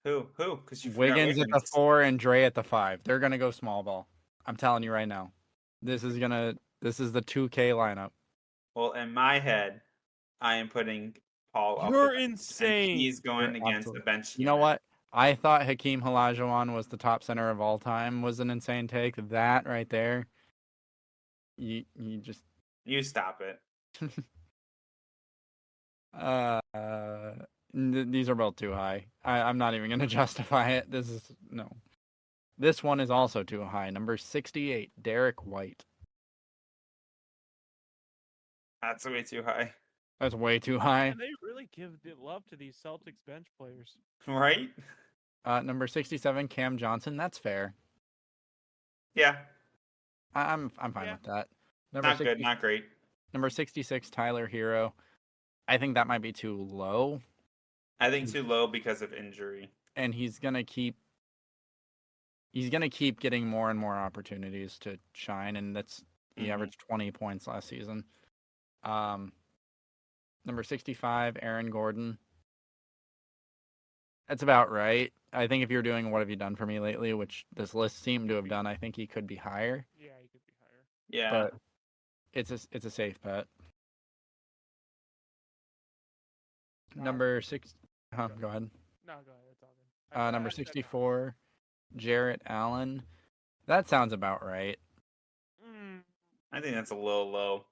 Who? Because you Wiggins at the 4 and Dre at the 5. They're gonna go small ball. I'm telling you right now. This is the 2K lineup. Well, in my head, I am putting Paul off You're the bench, insane. and he's going You're against absolutely- the bench. You know unit. what? I thought Hakeem Olajuwon was the top center of all time. Was an insane take. That right there. You just You stop it. these are both too high. I'm not even gonna justify it. This one is also too high. Number 68, Derek White. That's way too high. That's way too high. And they really give the love to these Celtics bench players. Right? Number 67, Cam Johnson. That's fair. Yeah. I'm fine with that. Not good, not great. Number 66, Tyler Hero. I think that might be too low. I think too low because of injury. And he's gonna keep getting more and more opportunities to shine, and he averaged 20 points last season. Number 65, Aaron Gordon. That's about right. I think if you're doing What Have You Done For Me Lately, which this list seemed to have done, I think he could be higher. Yeah, he could be higher. Yeah. But it's a safe bet. Number 6. Go ahead. No, go ahead. It's all good. Number I said no. 64, Jarrett Allen. That sounds about right. I think that's a little low.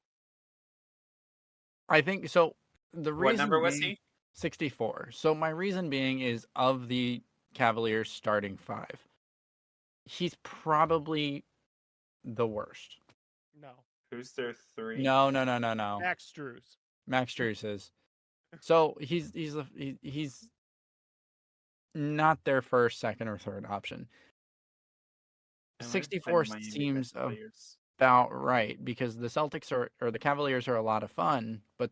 I think so. The reason What number was being, he? 64. So my reason being is of the Cavaliers starting five, he's probably the worst. No. Who's their 3? No. Max Strus. Max Strus is. So he's not their first, second, or third option. I might 64 find Miami seems best players. about right because the Celtics or the Cavaliers are a lot of fun, but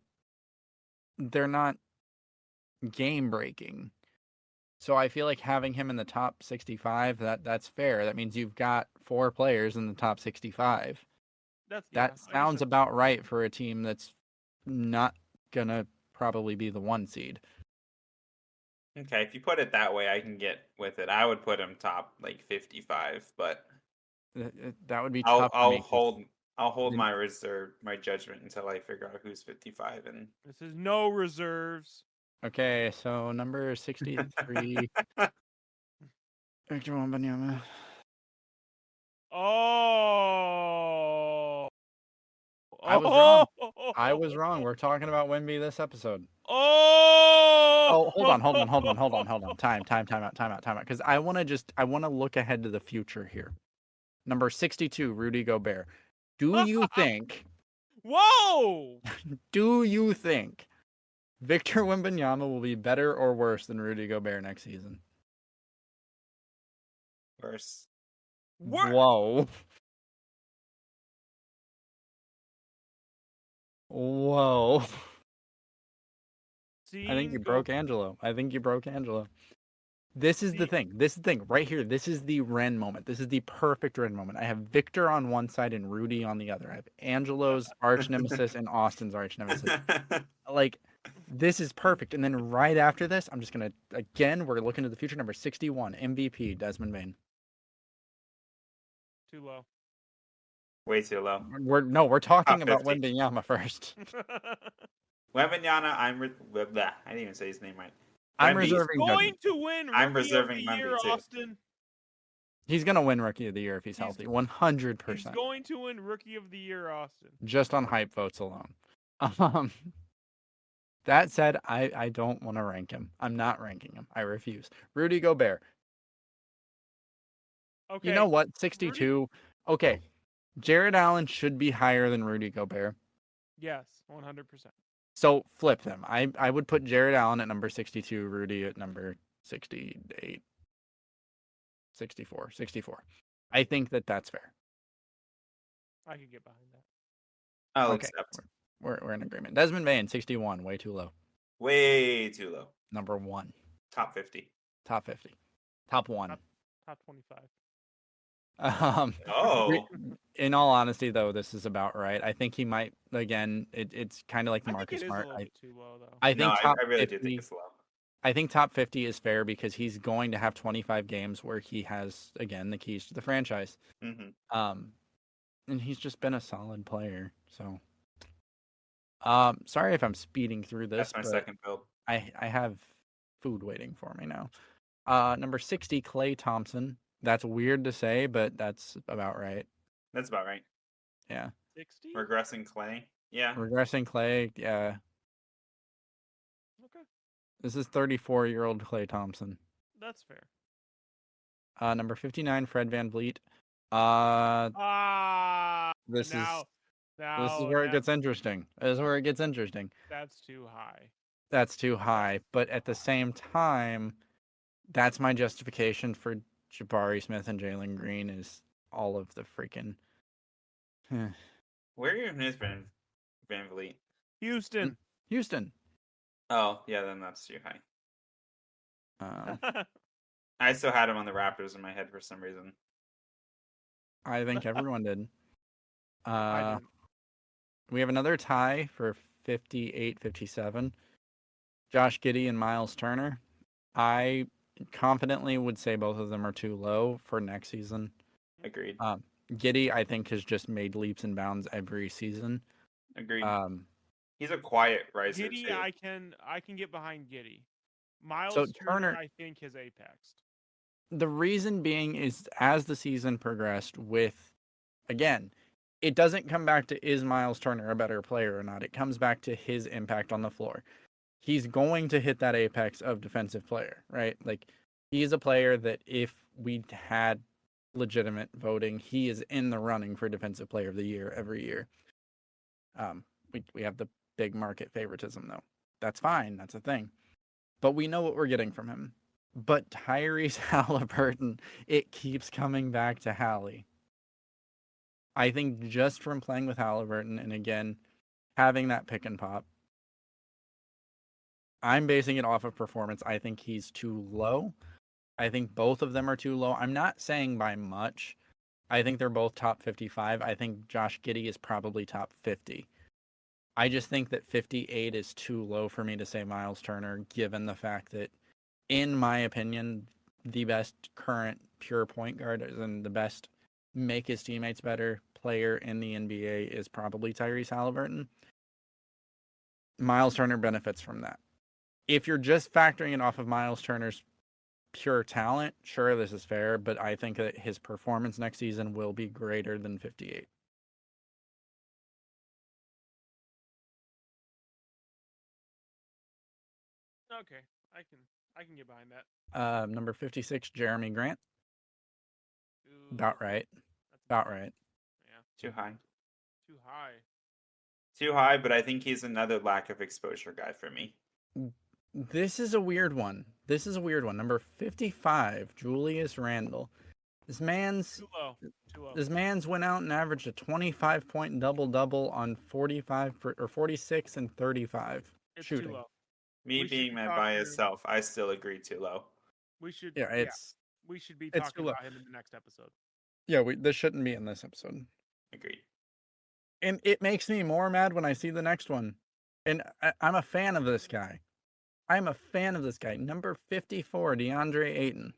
they're not game breaking. So I feel like having him in the top 65, that's fair. That means you've got 4 players in the top 65. That Sounds about right for a team that's not gonna probably be the 1 seed. Okay, if you put it that way, I can get with it. I would put him top like 55, but That would be I'll tough. I'll to hold then- my judgment until I figure out who's 55 and This is no reserves. Okay, so number 63, Victor Wembanyama. Oh. I was wrong. I was wrong. We're talking about Wemby this episode. Oh, Hold on. Time out. Because I want to look ahead to the future here. Number 62, Rudy Gobert. Do you think Whoa! Victor Wembanyama will be better or worse than Rudy Gobert next season? worse. Whoa. Whoa. I think you broke Angelo. This is the thing. Right here. This is the Rehn moment. This is the perfect Rehn moment. I have Victor on one side and Rudy on the other. I have Angelo's arch nemesis and Austin's arch nemesis. Like, this is perfect. And then right after this, I'm just going to, again, we're looking to the future. Number 61, MVP, Desmond Bane. Too low. Way too low. We're talking Top about 50. Wembanyama first. Wembanyama, I didn't even say his name right. I'm Wemby's reserving Going judgment. to win Rookie I'm reserving of the Year, Wemby, too. Austin. He's going to win Rookie of the Year if he's healthy. 100%. He's going to win Rookie of the Year, Austin. Just on hype votes alone. That said, I don't want to rank him. I'm not ranking him. I refuse. Rudy Gobert. Okay. You know what? 62. Rudy? Okay. Jared Allen should be higher than Rudy Gobert. Yes, 100%. So flip them. I would put Jared Allen at number 62, Rudy at number 68, 64. I think that's fair. I could get behind that. I'll Okay. accept. We're in agreement. Desmond Bane, 61, way too low. Way too low. Number 1. Top 50. Top 50. Top 1. Top 25. Oh. In all honesty, though, this is about right. I think he might, again, it's kind of like the I think Marcus it is Smart. a little bit too low, though. I think No, top I really 50, do think it's low. I think top 50 is fair because he's going to have 25 games where he has, again, the keys to the franchise. Mm-hmm. And he's just been a solid player. So, sorry if I'm speeding through this. That's my but second build. I have food waiting for me now. Number 60, Klay Thompson. That's weird to say, but that's about right. That's about right. Yeah. 60? Regressing Clay. Yeah. Regressing Klay. Yeah. Okay. This is 34-year-old Klay Thompson. That's fair. Number 59, Fred VanVleet. This is where it gets interesting. This is where it gets interesting. That's too high. That's too high. But at the same time, that's my justification for Jabari Smith and Jalen Green is all of the freaking. Where even is Van Vliet? Houston. Houston. Oh, yeah, then that's too high. Um, I still had him on the Raptors in my head for some reason. I think everyone did. I didn't. We have another tie for 58-57. Josh Giddey and Miles Turner. I confidently would say both of them are too low for next season. Agreed. Giddey, I think, has just made leaps and bounds every season. Agreed. He's a quiet riser Giddy, too. I can get behind Giddy. Miles Turner, Turner- I think, has apexed. The reason being is as the season progressed with, again, it doesn't come back to is Miles Turner a better player or not. It comes back to his impact on the floor. He's going to hit that apex of defensive player, right? Like, he's a player that if we had legitimate voting, he is in the running for defensive player of the year every year. We have the big market favoritism though. That's fine. That's a thing. But we know what we're getting from him. But Tyrese Halliburton, it keeps coming back to Hallie. I think just from playing with Halliburton and again, having that pick and pop, I'm basing it off of performance. I think he's too low. I think both of them are too low. I'm not saying by much. I think they're both top 55. I think Josh Giddey is probably top 50. I just think that 58 is too low for me to say Miles Turner, given the fact that, in my opinion, the best current pure point guard and the best make his teammates better player in the NBA is probably Tyrese Halliburton. Miles Turner benefits from that. If you're just factoring it off of Miles Turner's pure talent, sure, this is fair, but I think that his performance next season will be greater than 58. Okay, I can get behind that. Number 56, Jeremy Grant. Ooh, About right. that's About right. Yeah, Too high. too high. Too high, but I think he's another lack of exposure guy for me. This is a weird one. Number 55, Julius Randle. This man's Too low. Too low. This man's went out and averaged a 25-point double-double on 46 and 35 It's shooting. too low. Me We should being be my talking- biased self, I still agree too low. We should. Yeah, it's we should be it's talking too low. about him in the next episode. Yeah, this shouldn't be in this episode. Agreed. And it makes me more mad when I see the next one. And I'm a fan of this guy. Number 54, DeAndre Ayton.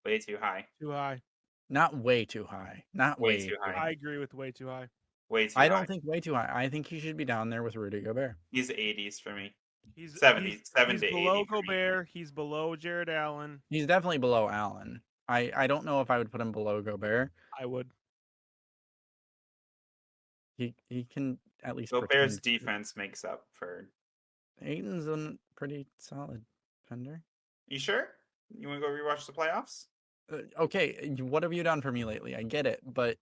Way too high. Too high. Not way too high. Not Way way too high. I agree with way too high. Way too I high. don't think way too high. I think he should be down there with Rudy Gobert. He's 80s for me. He's 70, 70 he's to 80 below for me. Gobert. He's below Jared Allen. He's definitely below Allen. I don't know if I would put him below Gobert. I would. He can at least Gobert's pretend to. defense makes up for. Ayton's a pretty solid defender. You sure? You want to go rewatch the playoffs? Okay, what have you done for me lately? I get it, but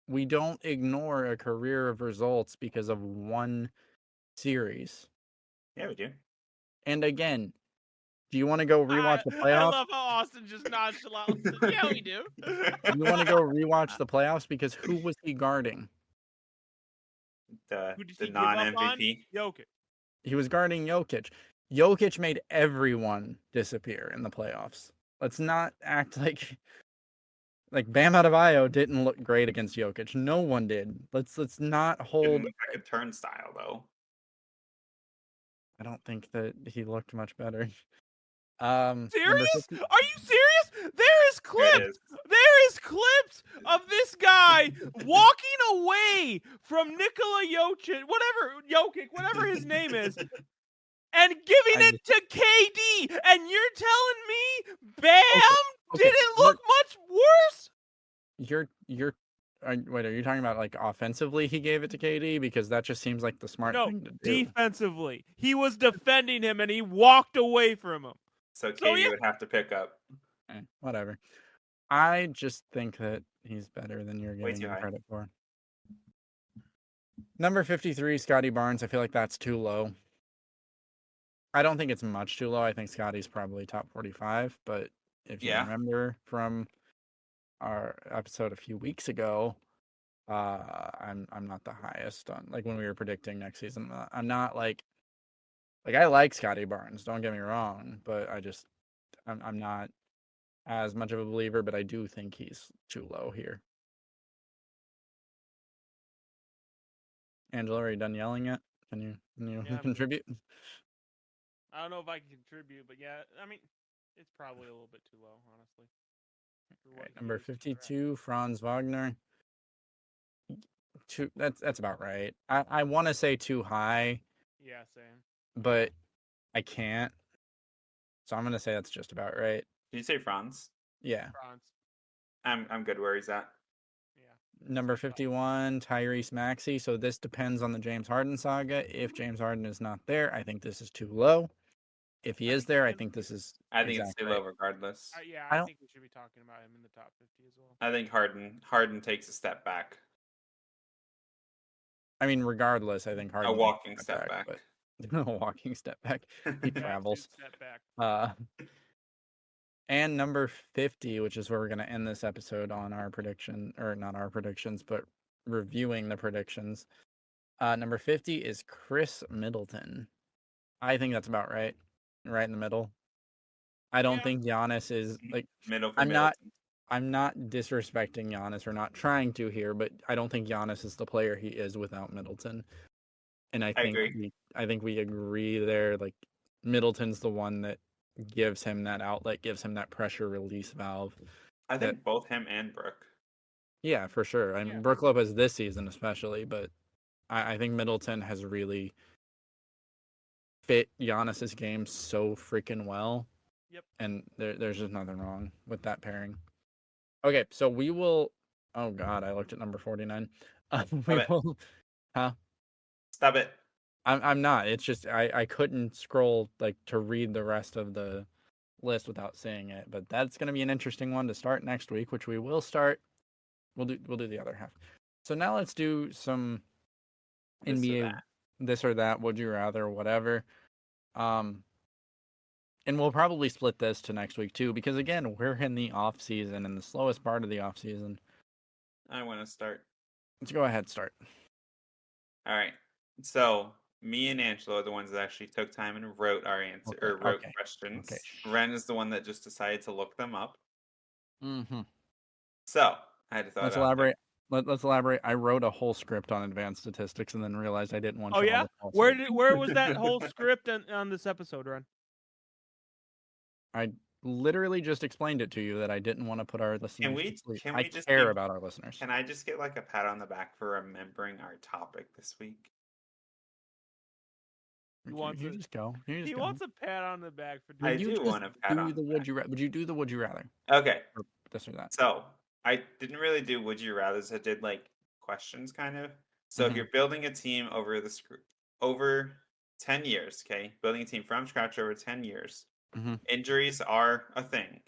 we don't ignore a career of results because of one series. Yeah, we do. And again, do you want to go rewatch the I playoffs? love how Austin just nonchalantly said, yeah, we do. You want to go rewatch the playoffs because who was he guarding? Who did he The give up on? non-MVP. Jokic. He was guarding Jokic. Jokic made everyone disappear in the playoffs. Let's not act like Bam Adebayo didn't look great against Jokic. No one did. Let's not hold. Didn't look like a turnstile though. I don't think that he looked much better. Serious? Number 50 Are you serious? There is There it clips. is. There is clips of this guy walking away from Nikola Jokic, whatever his name is, and giving it to KD. And you're telling me Bam Okay, didn't look much worse? Wait, are you talking about like offensively he gave it to KD? Because that just seems like the smart No, thing to do. defensively. He was defending him and he walked away from him. So So, KD yeah. would have to pick up. Whatever. I just think that he's better than you're Way giving too him high. credit for. Number 53, Scotty Barnes. I feel like that's too low. I don't think it's much too low. I think Scotty's probably top 45. But if you Yeah. remember from our episode a few weeks ago, I'm not the highest on like when we were predicting next season. I'm not like I like Scotty Barnes. Don't get me wrong, but I'm not as much of a believer. But I do think he's too low here. Angelo, are you done yelling yet? Can you Yeah, I'm contribute? I don't know if I can contribute, but yeah, I mean, it's probably a little bit too low, honestly. for what Right, he number is to the rest. 52, Franz Wagner. That's about right. I want to say too high, Yeah, same. but I can't. So I'm gonna say that's just about right. Did you say Franz? Yeah. Franz. I'm good where he's at. Yeah. Number 51, Tyrese Maxey. So this depends on the James Harden saga. If James Harden is not there, I think this is too low. If he I is think there, I him- think this is I think it's exactly too right. low regardless. Yeah, I I don't- think we should be talking about him in the top 50 as well. I think Harden takes a step back. I mean, regardless, I think Harden A walking step back. but a walking step back. He travels. Step back. And number 50, which is where we're going to end this episode on our prediction, or not our predictions, but reviewing the predictions. Number 50 is Chris Middleton. I think that's about right. Right in the middle. I don't Yeah. think Giannis is like Middle for I'm not Middleton. disrespecting Giannis or not trying to here, but I don't think Giannis is the player he is without Middleton. And I think agree. we agree there. Like Middleton's the one that gives him that outlet, gives him that pressure release valve. I think both him and Brooke. Yeah, for sure. I mean, Yeah. Brook Lopez this season especially, but I think Middleton has really fit Giannis's game so freaking well. Yep. And there's just nothing wrong with that pairing. Okay, so we will. Oh God, I looked at number 49. We it. will. Huh? Stop it. I'm not. It's just I couldn't scroll like to read the rest of the list without seeing it. But that's gonna be an interesting one to start next week, which we will start. We'll do the other half. So now let's do some This or NBA that. this or that, would you rather, whatever. And we'll probably split this to next week too, because again, we're in the off season and the slowest part of the off season. I want to start. Let's go ahead, start. All right. So me and Angelo are the ones that actually took time and wrote our answer Okay, or wrote okay, questions. okay. Rehn is the one that just decided to look them up. Mm-hmm. So I had to throw Let's it out there. elaborate. Let's elaborate. I wrote a whole script on advanced statistics and then realized I didn't want Oh you all yeah, to fall where asleep. where was that whole script on this episode, Ron? I literally just explained it to you that I didn't want to put our listeners to sleep. Can I we just care give- about our listeners. Can I just get like a pat on the back for remembering our topic this week? He wants you it. just go. You just He go. wants a pat on the back for I doing. do just want a pat do on the the would you would you do the would you rather Okay. or this or that? So I didn't really do would you rather's. I did like questions kind of. So if Mhm. you're building a team over 10 years, okay, building a team from scratch over 10 years, Mhm. injuries are a thing.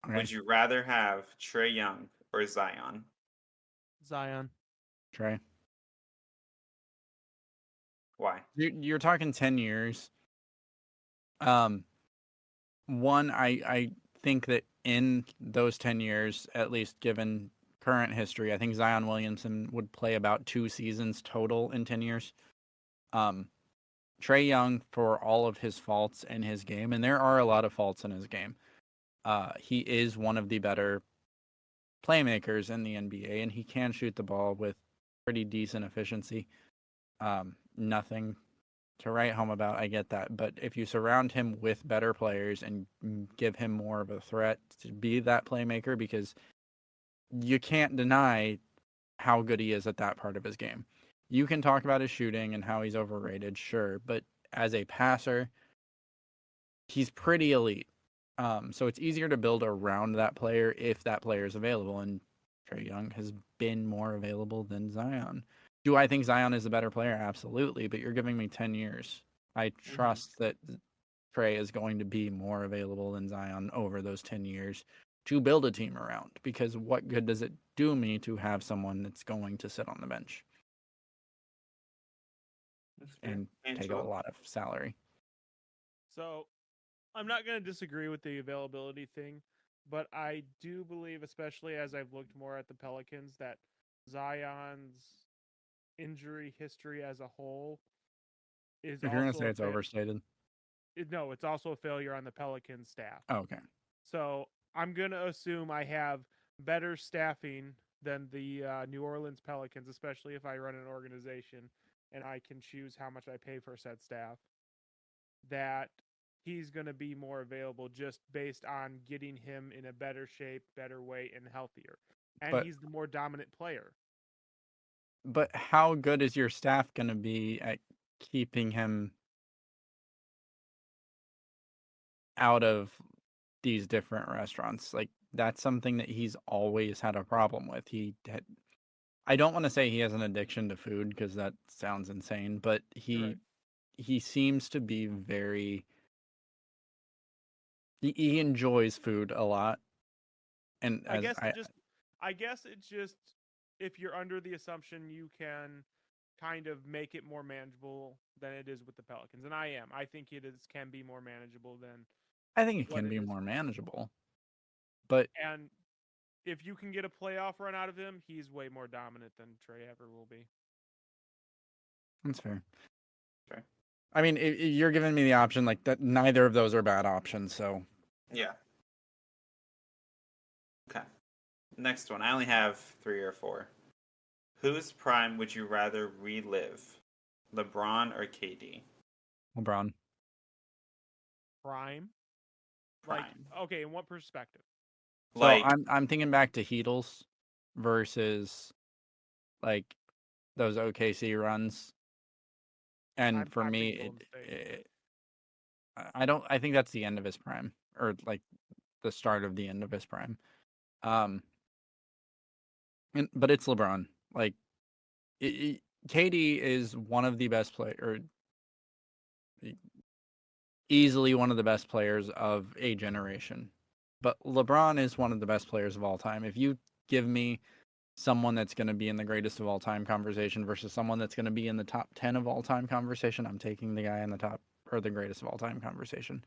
Okay. Would you rather have Trae Young or Zion? Zion. Trey. Why? You're talking 10 years. One, I think that in those 10 years, at least given current history, I think Zion Williamson would play about 2 seasons total in 10 years. Trae Young, for all of his faults in his game, and there are a lot of faults in his game, he is one of the better playmakers in the NBA, and he can shoot the ball with pretty decent efficiency. Nothing to write home about, I get that. But if you surround him with better players and give him more of a threat to be that playmaker, because you can't deny how good he is at that part of his game. You can talk about his shooting and how he's overrated, sure, but as a passer, he's pretty elite. So it's easier to build around that player if that player is available, and Trae Young has been more available than Zion. Do I think Zion is a better player? Absolutely, but you're giving me 10 years. I trust that Trae is going to be more available than Zion over those 10 years to build a team around, because what good does it do me to have someone that's going to sit on the bench and take a Angelo? lot of salary? So, I'm not going to disagree with the availability thing, but I do believe, especially as I've looked more at the Pelicans, that Zion's injury history as a whole is If you're going to also say it's overstated. no, it's also a failure on the Pelicans staff. Oh, okay. So I'm going to assume I have better staffing than the New Orleans Pelicans, especially if I run an organization and I can choose how much I pay for said staff, that he's going to be more available just based on getting him in a better shape, better weight, and healthier. And But- he's the more dominant player. But how good is your staff going to be at keeping him out of these different restaurants. Like that's something that he's always had a problem with. I don't want to say he has an addiction to food because that sounds insane, but Right. he seems to be very he enjoys food a lot. And I guess it's just if you're under the assumption you can kind of make it more manageable than it is with the Pelicans, and I am. I think can be more manageable than I think it what can it be is. more manageable. But And if you can get a playoff run out of him, he's way more dominant than Trey ever will be. that's fair. Fair. I mean, you're giving me the option like that. Neither of those are bad options. So Yeah. Okay. Next one. I only have 3 or 4. Whose prime would you rather relive, LeBron or KD? LeBron. Prime? Prime. Like, okay, in what perspective? So Like, I'm thinking back to Heatles versus like those OKC runs, and I'm for me, Golden State. I think that's the end of his prime, or like the start of the end of his prime. But it's LeBron. Like, KD is one of the best or easily one of the best players of a generation. But LeBron is one of the best players of all time. If you give me someone that's going to be in the greatest of all time conversation versus someone that's going to be in the top 10 of all time conversation, I'm taking the guy in the top or the greatest of all time conversation.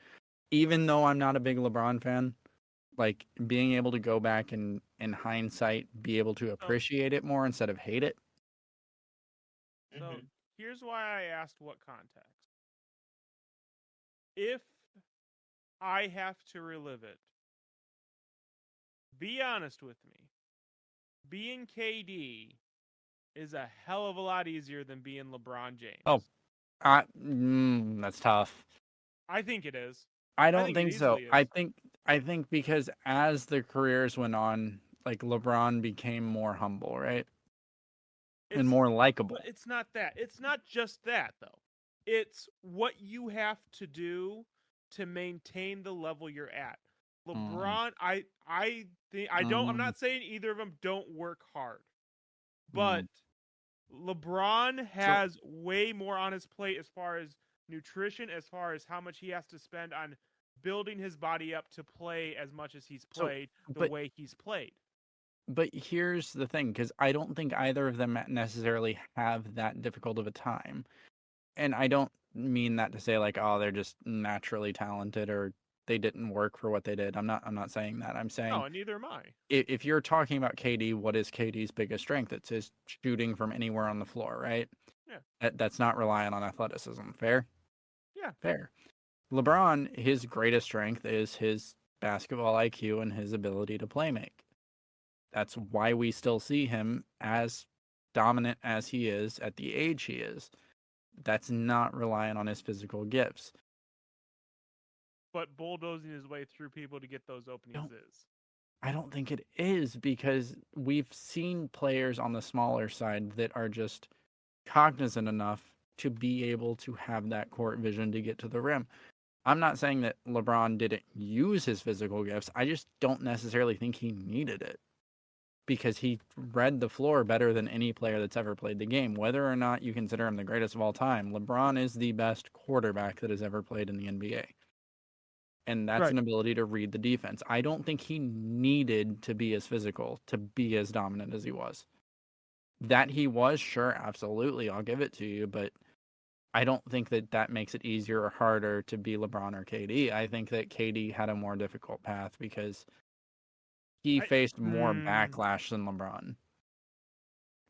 Even though I'm not a big LeBron fan, like being able to go back and in hindsight be able to appreciate it more instead of hate it. So here's why I asked what context. If I have to relive it, be honest with me. Being KD is a hell of a lot easier than being LeBron James. Oh, that's tough. I think it is. I don't think it think so. easily I think because as the careers went on, like LeBron became more humble, right? And more likable. But it's not that. It's not just that though. It's what you have to do to maintain the level you're at. LeBron, I think I'm not saying either of them don't work hard. But LeBron has way more on his plate as far as nutrition, as far as how much he has to spend on building his body up to play as much as he's played the way he's played. But here's the thing, because I don't think either of them necessarily have that difficult of a time. And I don't mean that to say like, oh, they're just naturally talented or they didn't work for what they did. I'm not saying that. I'm saying no, neither am I. If you're talking about KD, what is KD's biggest strength? It's his shooting from anywhere on the floor, right? Yeah. That's not reliant on athleticism. Fair? Yeah. Fair. LeBron, his greatest strength is his basketball IQ and his ability to play make. That's why we still see him as dominant as he is at the age he is. That's not reliant on his physical gifts. But bulldozing his way through people to get those openings is. I don't think it is, because we've seen players on the smaller side that are just cognizant enough to be able to have that court vision to get to the rim. I'm not saying that LeBron didn't use his physical gifts. I just don't necessarily think he needed it, because he read the floor better than any player that's ever played the game. Whether or not you consider him the greatest of all time, LeBron is the best quarterback that has ever played in the NBA. And that's an ability to read the defense. I don't think he needed to be as physical to be as dominant as he was. That he was, sure, absolutely, I'll give it to you, but I don't think that makes it easier or harder to be LeBron or KD. I think that KD had a more difficult path because he faced more backlash than LeBron.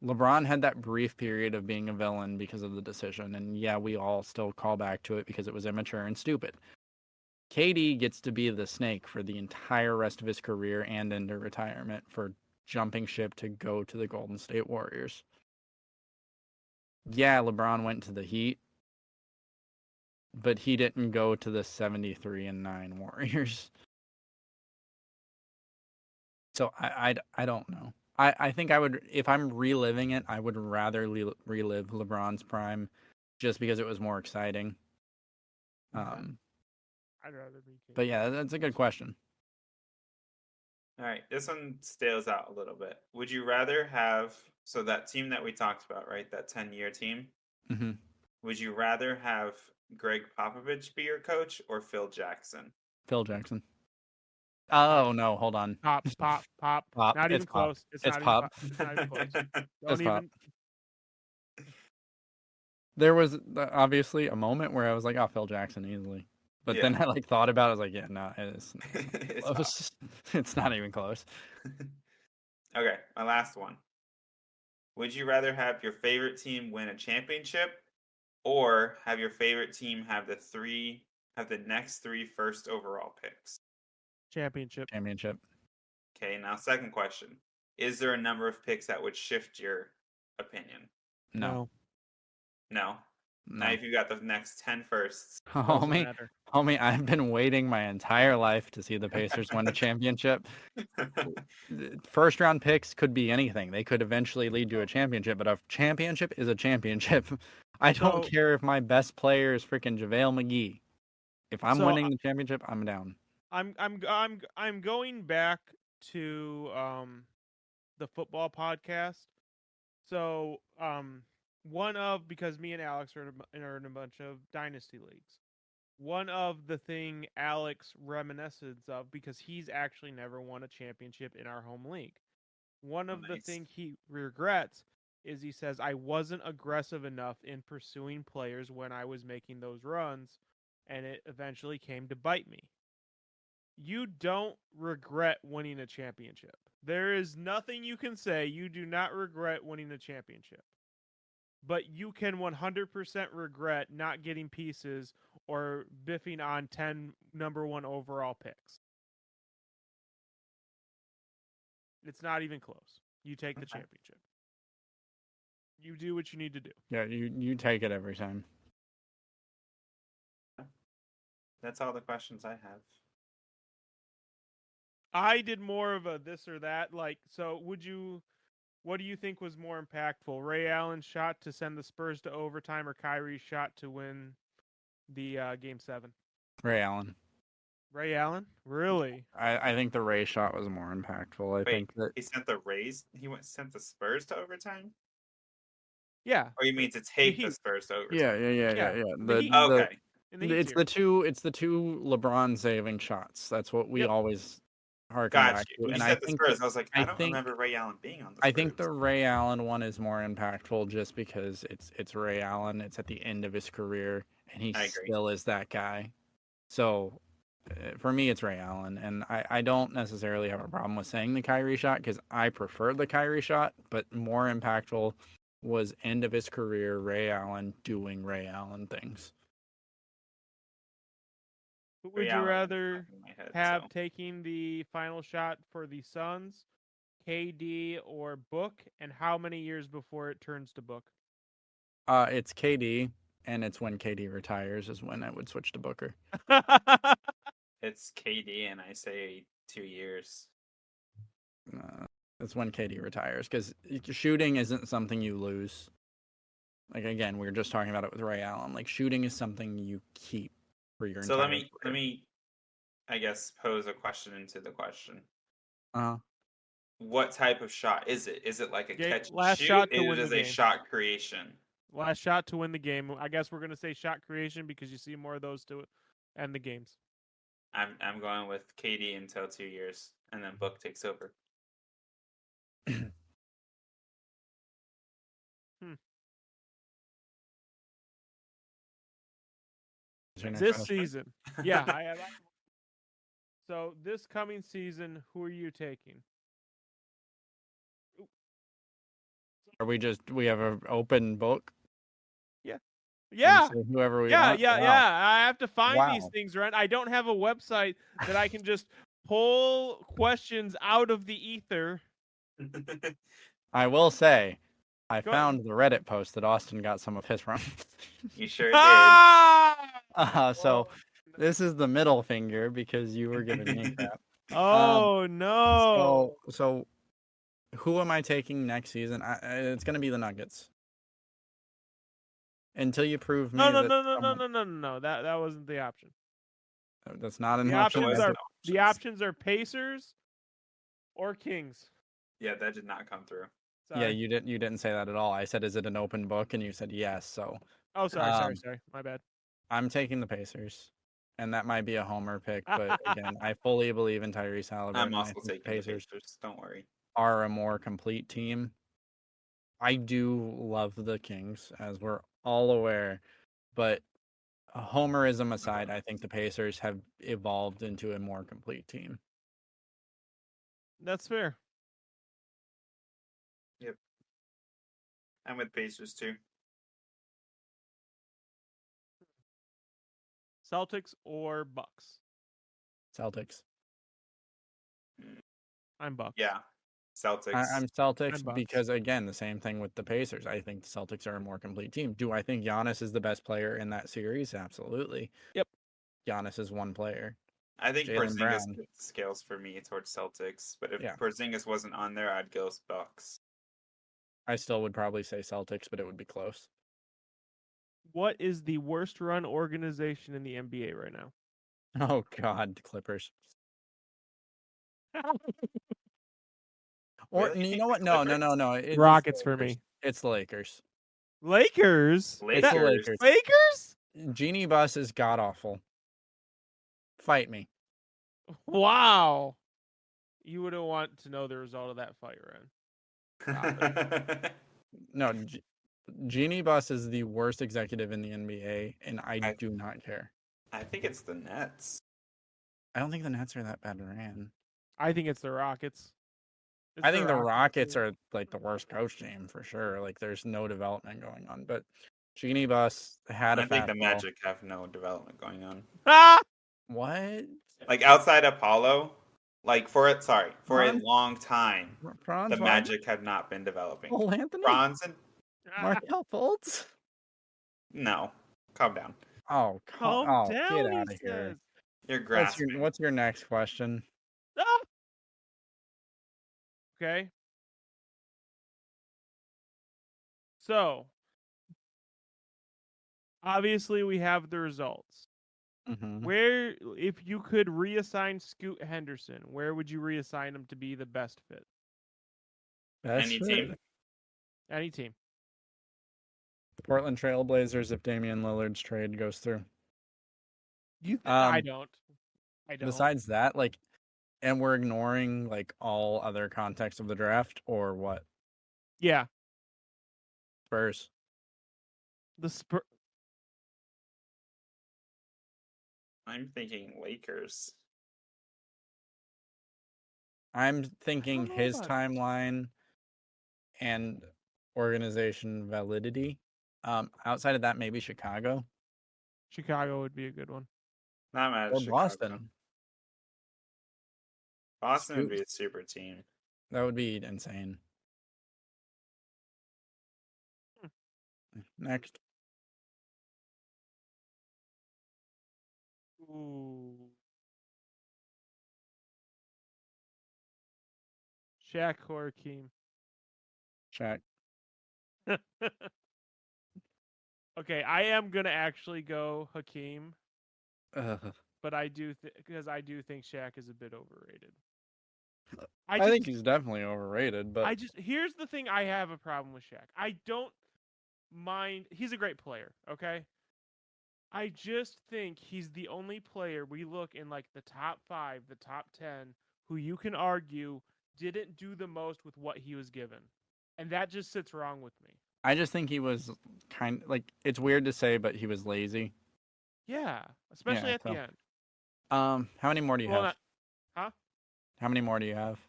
LeBron had that brief period of being a villain because of the decision, and yeah, we all still call back to it because it was immature and stupid. KD gets to be the snake for the entire rest of his career and into retirement for jumping ship to go to the Golden State Warriors. Yeah, LeBron went to the Heat, but he didn't go to the 73-9 Warriors. So I don't know. I think I would, if I'm reliving it, I would rather relive LeBron's prime just because it was more exciting. I'd rather be king. But yeah, that's a good question. All right, this one stales out a little bit. Would you rather have that team that we talked about, right? That 10-year team. Hmm. Would you rather have Greg Popovich be your coach or Phil Jackson? Phil Jackson. Oh no, hold on. Pop. Pop. Not It's even Pop. close. It's It's not Pop. even. It's not even close. It's Don't Pop. even. There was obviously a moment where I was like, "Oh, Phil Jackson easily," but then I like thought about it. I was like, "Yeah, no, it's It's close. It's not even close." Okay, my last one. Would you rather have your favorite team win a championship or have your favorite team have the next 3 first overall picks? Championship. Championship. Okay, now second question. Is there a number of picks that would shift your opinion? No. No. No. Now if you got the next 10 firsts. Doesn't matter. Homie, I've been waiting my entire life to see the Pacers win a championship. First round picks could be anything. They could eventually lead to a championship, but a championship is a championship. I don't care if my best player is freaking JaVale McGee. If I'm winning the championship, I'm down. I'm going back to the football podcast. So because me and Alex are in a bunch of dynasty leagues. One of the thing Alex reminisces of, because he's actually never won a championship in our home league. One of the thing he regrets is he says, I wasn't aggressive enough in pursuing players when I was making those runs, and it eventually came to bite me. You don't regret winning a championship. There is nothing you can say you do not regret winning a championship. But you can 100% regret not getting pieces or biffing on 10 number 1 overall picks. It's not even close. You take the championship. You do what you need to do. Yeah, you take it every time. That's all the questions I have. I did more of a this or that. What do you think was more impactful? Ray Allen's shot to send the Spurs to overtime or Kyrie's shot to win the Game 7? Ray Allen. Ray Allen? Really? I think the Ray shot was more impactful. I think that he sent the Rays. Sent the Spurs to overtime. Yeah. Or you mean to take the Spurs to overtime? Yeah. Okay. It's the two LeBron saving shots. That's what we always harken back to. When you said the Spurs, I was like, I don't remember Ray Allen being on the Spurs. I think the Ray Allen one is more impactful just because it's Ray Allen. It's at the end of his career, and he still is that guy. So for me, it's Ray Allen, and I don't necessarily have a problem with saying the Kyrie shot because I prefer the Kyrie shot, but more impactful was end of his career, Ray Allen doing Ray Allen things. Who would you rather have taking the final shot for the Suns, KD or Book, and how many years before it turns to Book? It's KD, and it's when KD retires is when I would switch to Booker. It's KD, and I say 2 years. It's when KD retires because shooting isn't something you lose. Like again, we were just talking about it with Ray Allen. Like shooting is something you keep for your entire career. Let me, I guess, pose a question into the question. What type of shot is it? Is it like a catch and shoot? Shot to win the game. A shot creation. Last shot to win the game. I guess we're gonna say shot creation because you see more of those to end the games. I'm going with KD until 2 years, and then Book takes over. This season, yeah, I have. So this coming season, who are you taking? Are we have an open book? Yeah. Whoever we want. Wow. Yeah. I have to find these things, right? I don't have a website that I can just pull questions out of the ether. I will say, I found the Reddit post that Austin got some of his from. You sure did. So this is the middle finger because you were giving me crap. Oh no! So who am I taking next season? It's gonna be the Nuggets. Until you prove me No. That wasn't the option. That's not an The option. options Those are are the options. options are Pacers or Kings. Yeah, that did not come through. Yeah, Sorry. you didn't say that at all. I said, is it an open book? And you said yes. So Oh, sorry. Um, My bad. I'm taking the Pacers. And that might be a homer pick, but again, I fully believe in Tyrese Halliburton. I'm and I also think the taking the Pacers Pacers. Don't worry. are a more complete team. I do love the Kings, as we're all aware, but homerism aside, I think the Pacers have evolved into a more complete team. That's fair. I'm with Pacers too. Celtics or Bucks? Celtics. I'm Bucks. Yeah, Celtics. I'm Celtics I'm Bucks. because, again, the same thing with the Pacers. I think the Celtics are a more complete team. Do I think Giannis is the best player in that series? Absolutely. Yep. Giannis is one player. I think Jaylen Porzingis Brown. tipped the scales for me towards Celtics, but if Yeah. Porzingis wasn't on there, I'd go Bucks. I still would probably say Celtics, but it would be close. What is the worst run organization in the NBA right now? Oh, God, Clippers. Or Really? you know what? No. It's Rockets the for Lakers. me. It's the Lakers. Lakers? It's the Lakers. Lakers. Lakers? Genie Bus is god awful. Fight me. Wow. You wouldn't want to know the result of that fight, Ren. No, Genie Bus is the worst executive in the NBA, and I do not care. I think it's the Nets. I don't think the Nets are that bad ran. I think it's the Rockets. I think the Rockets are like the worst coach team for sure. Like there's no development going on. But Genie Bus had a I think the fastball. Magic have no development going on. Ah! What? Like outside Apollo, like for a Bron- long time, Franz the Wagner? Magic have not been developing. Cole Anthony? Bronson? Markel Fultz? No. Calm down. Oh, Calm get down, he out of here. says. You're grasping. What's your next question? Ah! Okay. So, obviously, we have the results. Mm-hmm. Where, if you could reassign Scoot Henderson, where would you reassign him to be the best fit? Any team? Any team. The Portland Trailblazers if Damian Lillard's trade goes through. I don't. Besides that, like, and we're ignoring like all other context of the draft, or what? Yeah. Spurs. The Spurs. I'm thinking Lakers. I'm thinking know his about timeline and organization validity. Outside of that, maybe Chicago Chicago would be a good one. Not mad at or Chicago. Boston. Boston would be a super team. That would be insane. Next. Ooh. Shaq or Hakeem? Shaq. Okay, I am gonna actually go Hakeem, Ugh. but I do because I do think Shaq is a bit overrated. I think he's definitely overrated, but here's the thing I have a problem with Shaq. I don't mind he's a great player, okay? I just think he's the only player we look in like the top 5, the top 10 who you can argue didn't do the most with what he was given. And that just sits wrong with me. I just think he was kind of like, it's weird to say, but he was lazy. Yeah, especially at the end. How many more do you have? Huh? How many more do you have?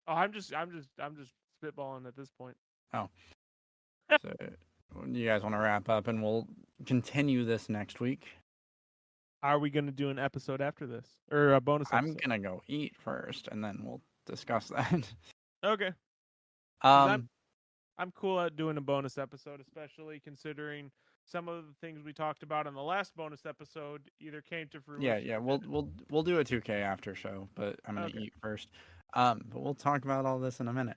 Oh, I'm just spitballing at this point. Oh. So, you guys want to wrap up and we'll continue this next week? Are we going to do an episode after this? Or a bonus episode? I'm going to go eat first and then we'll discuss that. Okay. I'm cool at doing a bonus episode, especially considering some of the things we talked about in the last bonus episode either came to fruition. Yeah. We'll do a 2K after show, but I'm gonna eat first. But we'll talk about all this in a minute.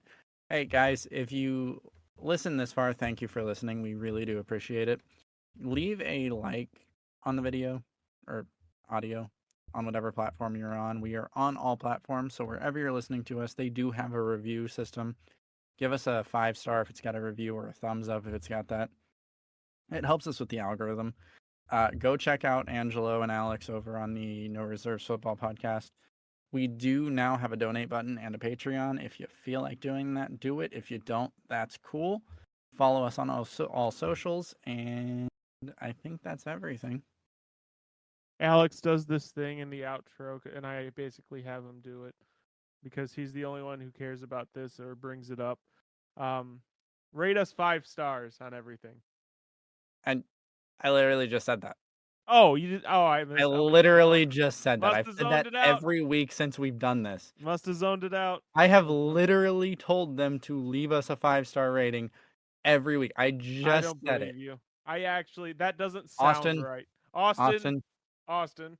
Hey guys, if you listen this far, thank you for listening. We really do appreciate it. Leave a like on the video, or audio on whatever platform you're on. We are on all platforms, so wherever you're listening to us, they do have a review system. Give us a 5-star if it's got a review, or a thumbs up if it's got that. It helps us with the algorithm. Go check out Angelo and Alex over on the No Reserves Football Podcast. We do now have a donate button and a Patreon. If you feel like doing that, do it. If you don't, that's cool. Follow us on all socials, and I think that's everything. Alex does this thing in the outro, and I basically have him do it because he's the only one who cares about this or brings it up. Rate us 5 stars on everything. And I literally just said that. Oh, you did? Oh, I missed. I literally just said that. Must I've have said zoned that it out. every week since we've done this. Must have zoned it out. I have literally told them to leave us a 5-star rating every week. I I just don't said believe it. you. I actually, that doesn't sound Austin, right. Austin, Austin.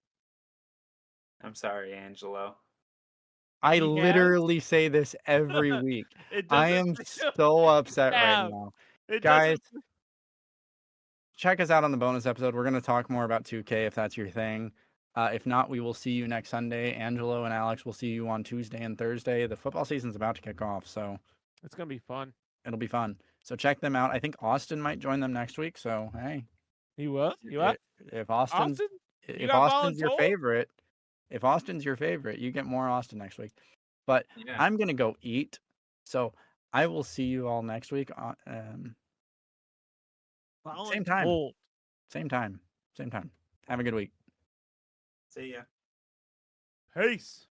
I'm sorry, Angelo. I He has? literally say this every week. It I doesn't. am so upset right Yeah. now. It Guys, doesn't. check us out on the bonus episode. We're going to talk more about 2K if that's your thing. If not, we will see you next Sunday. Angelo and Alex will see you on Tuesday and Thursday. The football season's about to kick off, so It's gonna be fun. it'll be fun. So check them out. I think Austin might join them next week. So hey, He what? You what? if Austin's Austin? You if got Austin's your voluntold? favorite, if Austin's your favorite, you get more Austin next week. But Yeah. I'm gonna go eat. So I will see you all next week on same time. Voluntold. Same time. Same time. Have a good week. See ya. Peace.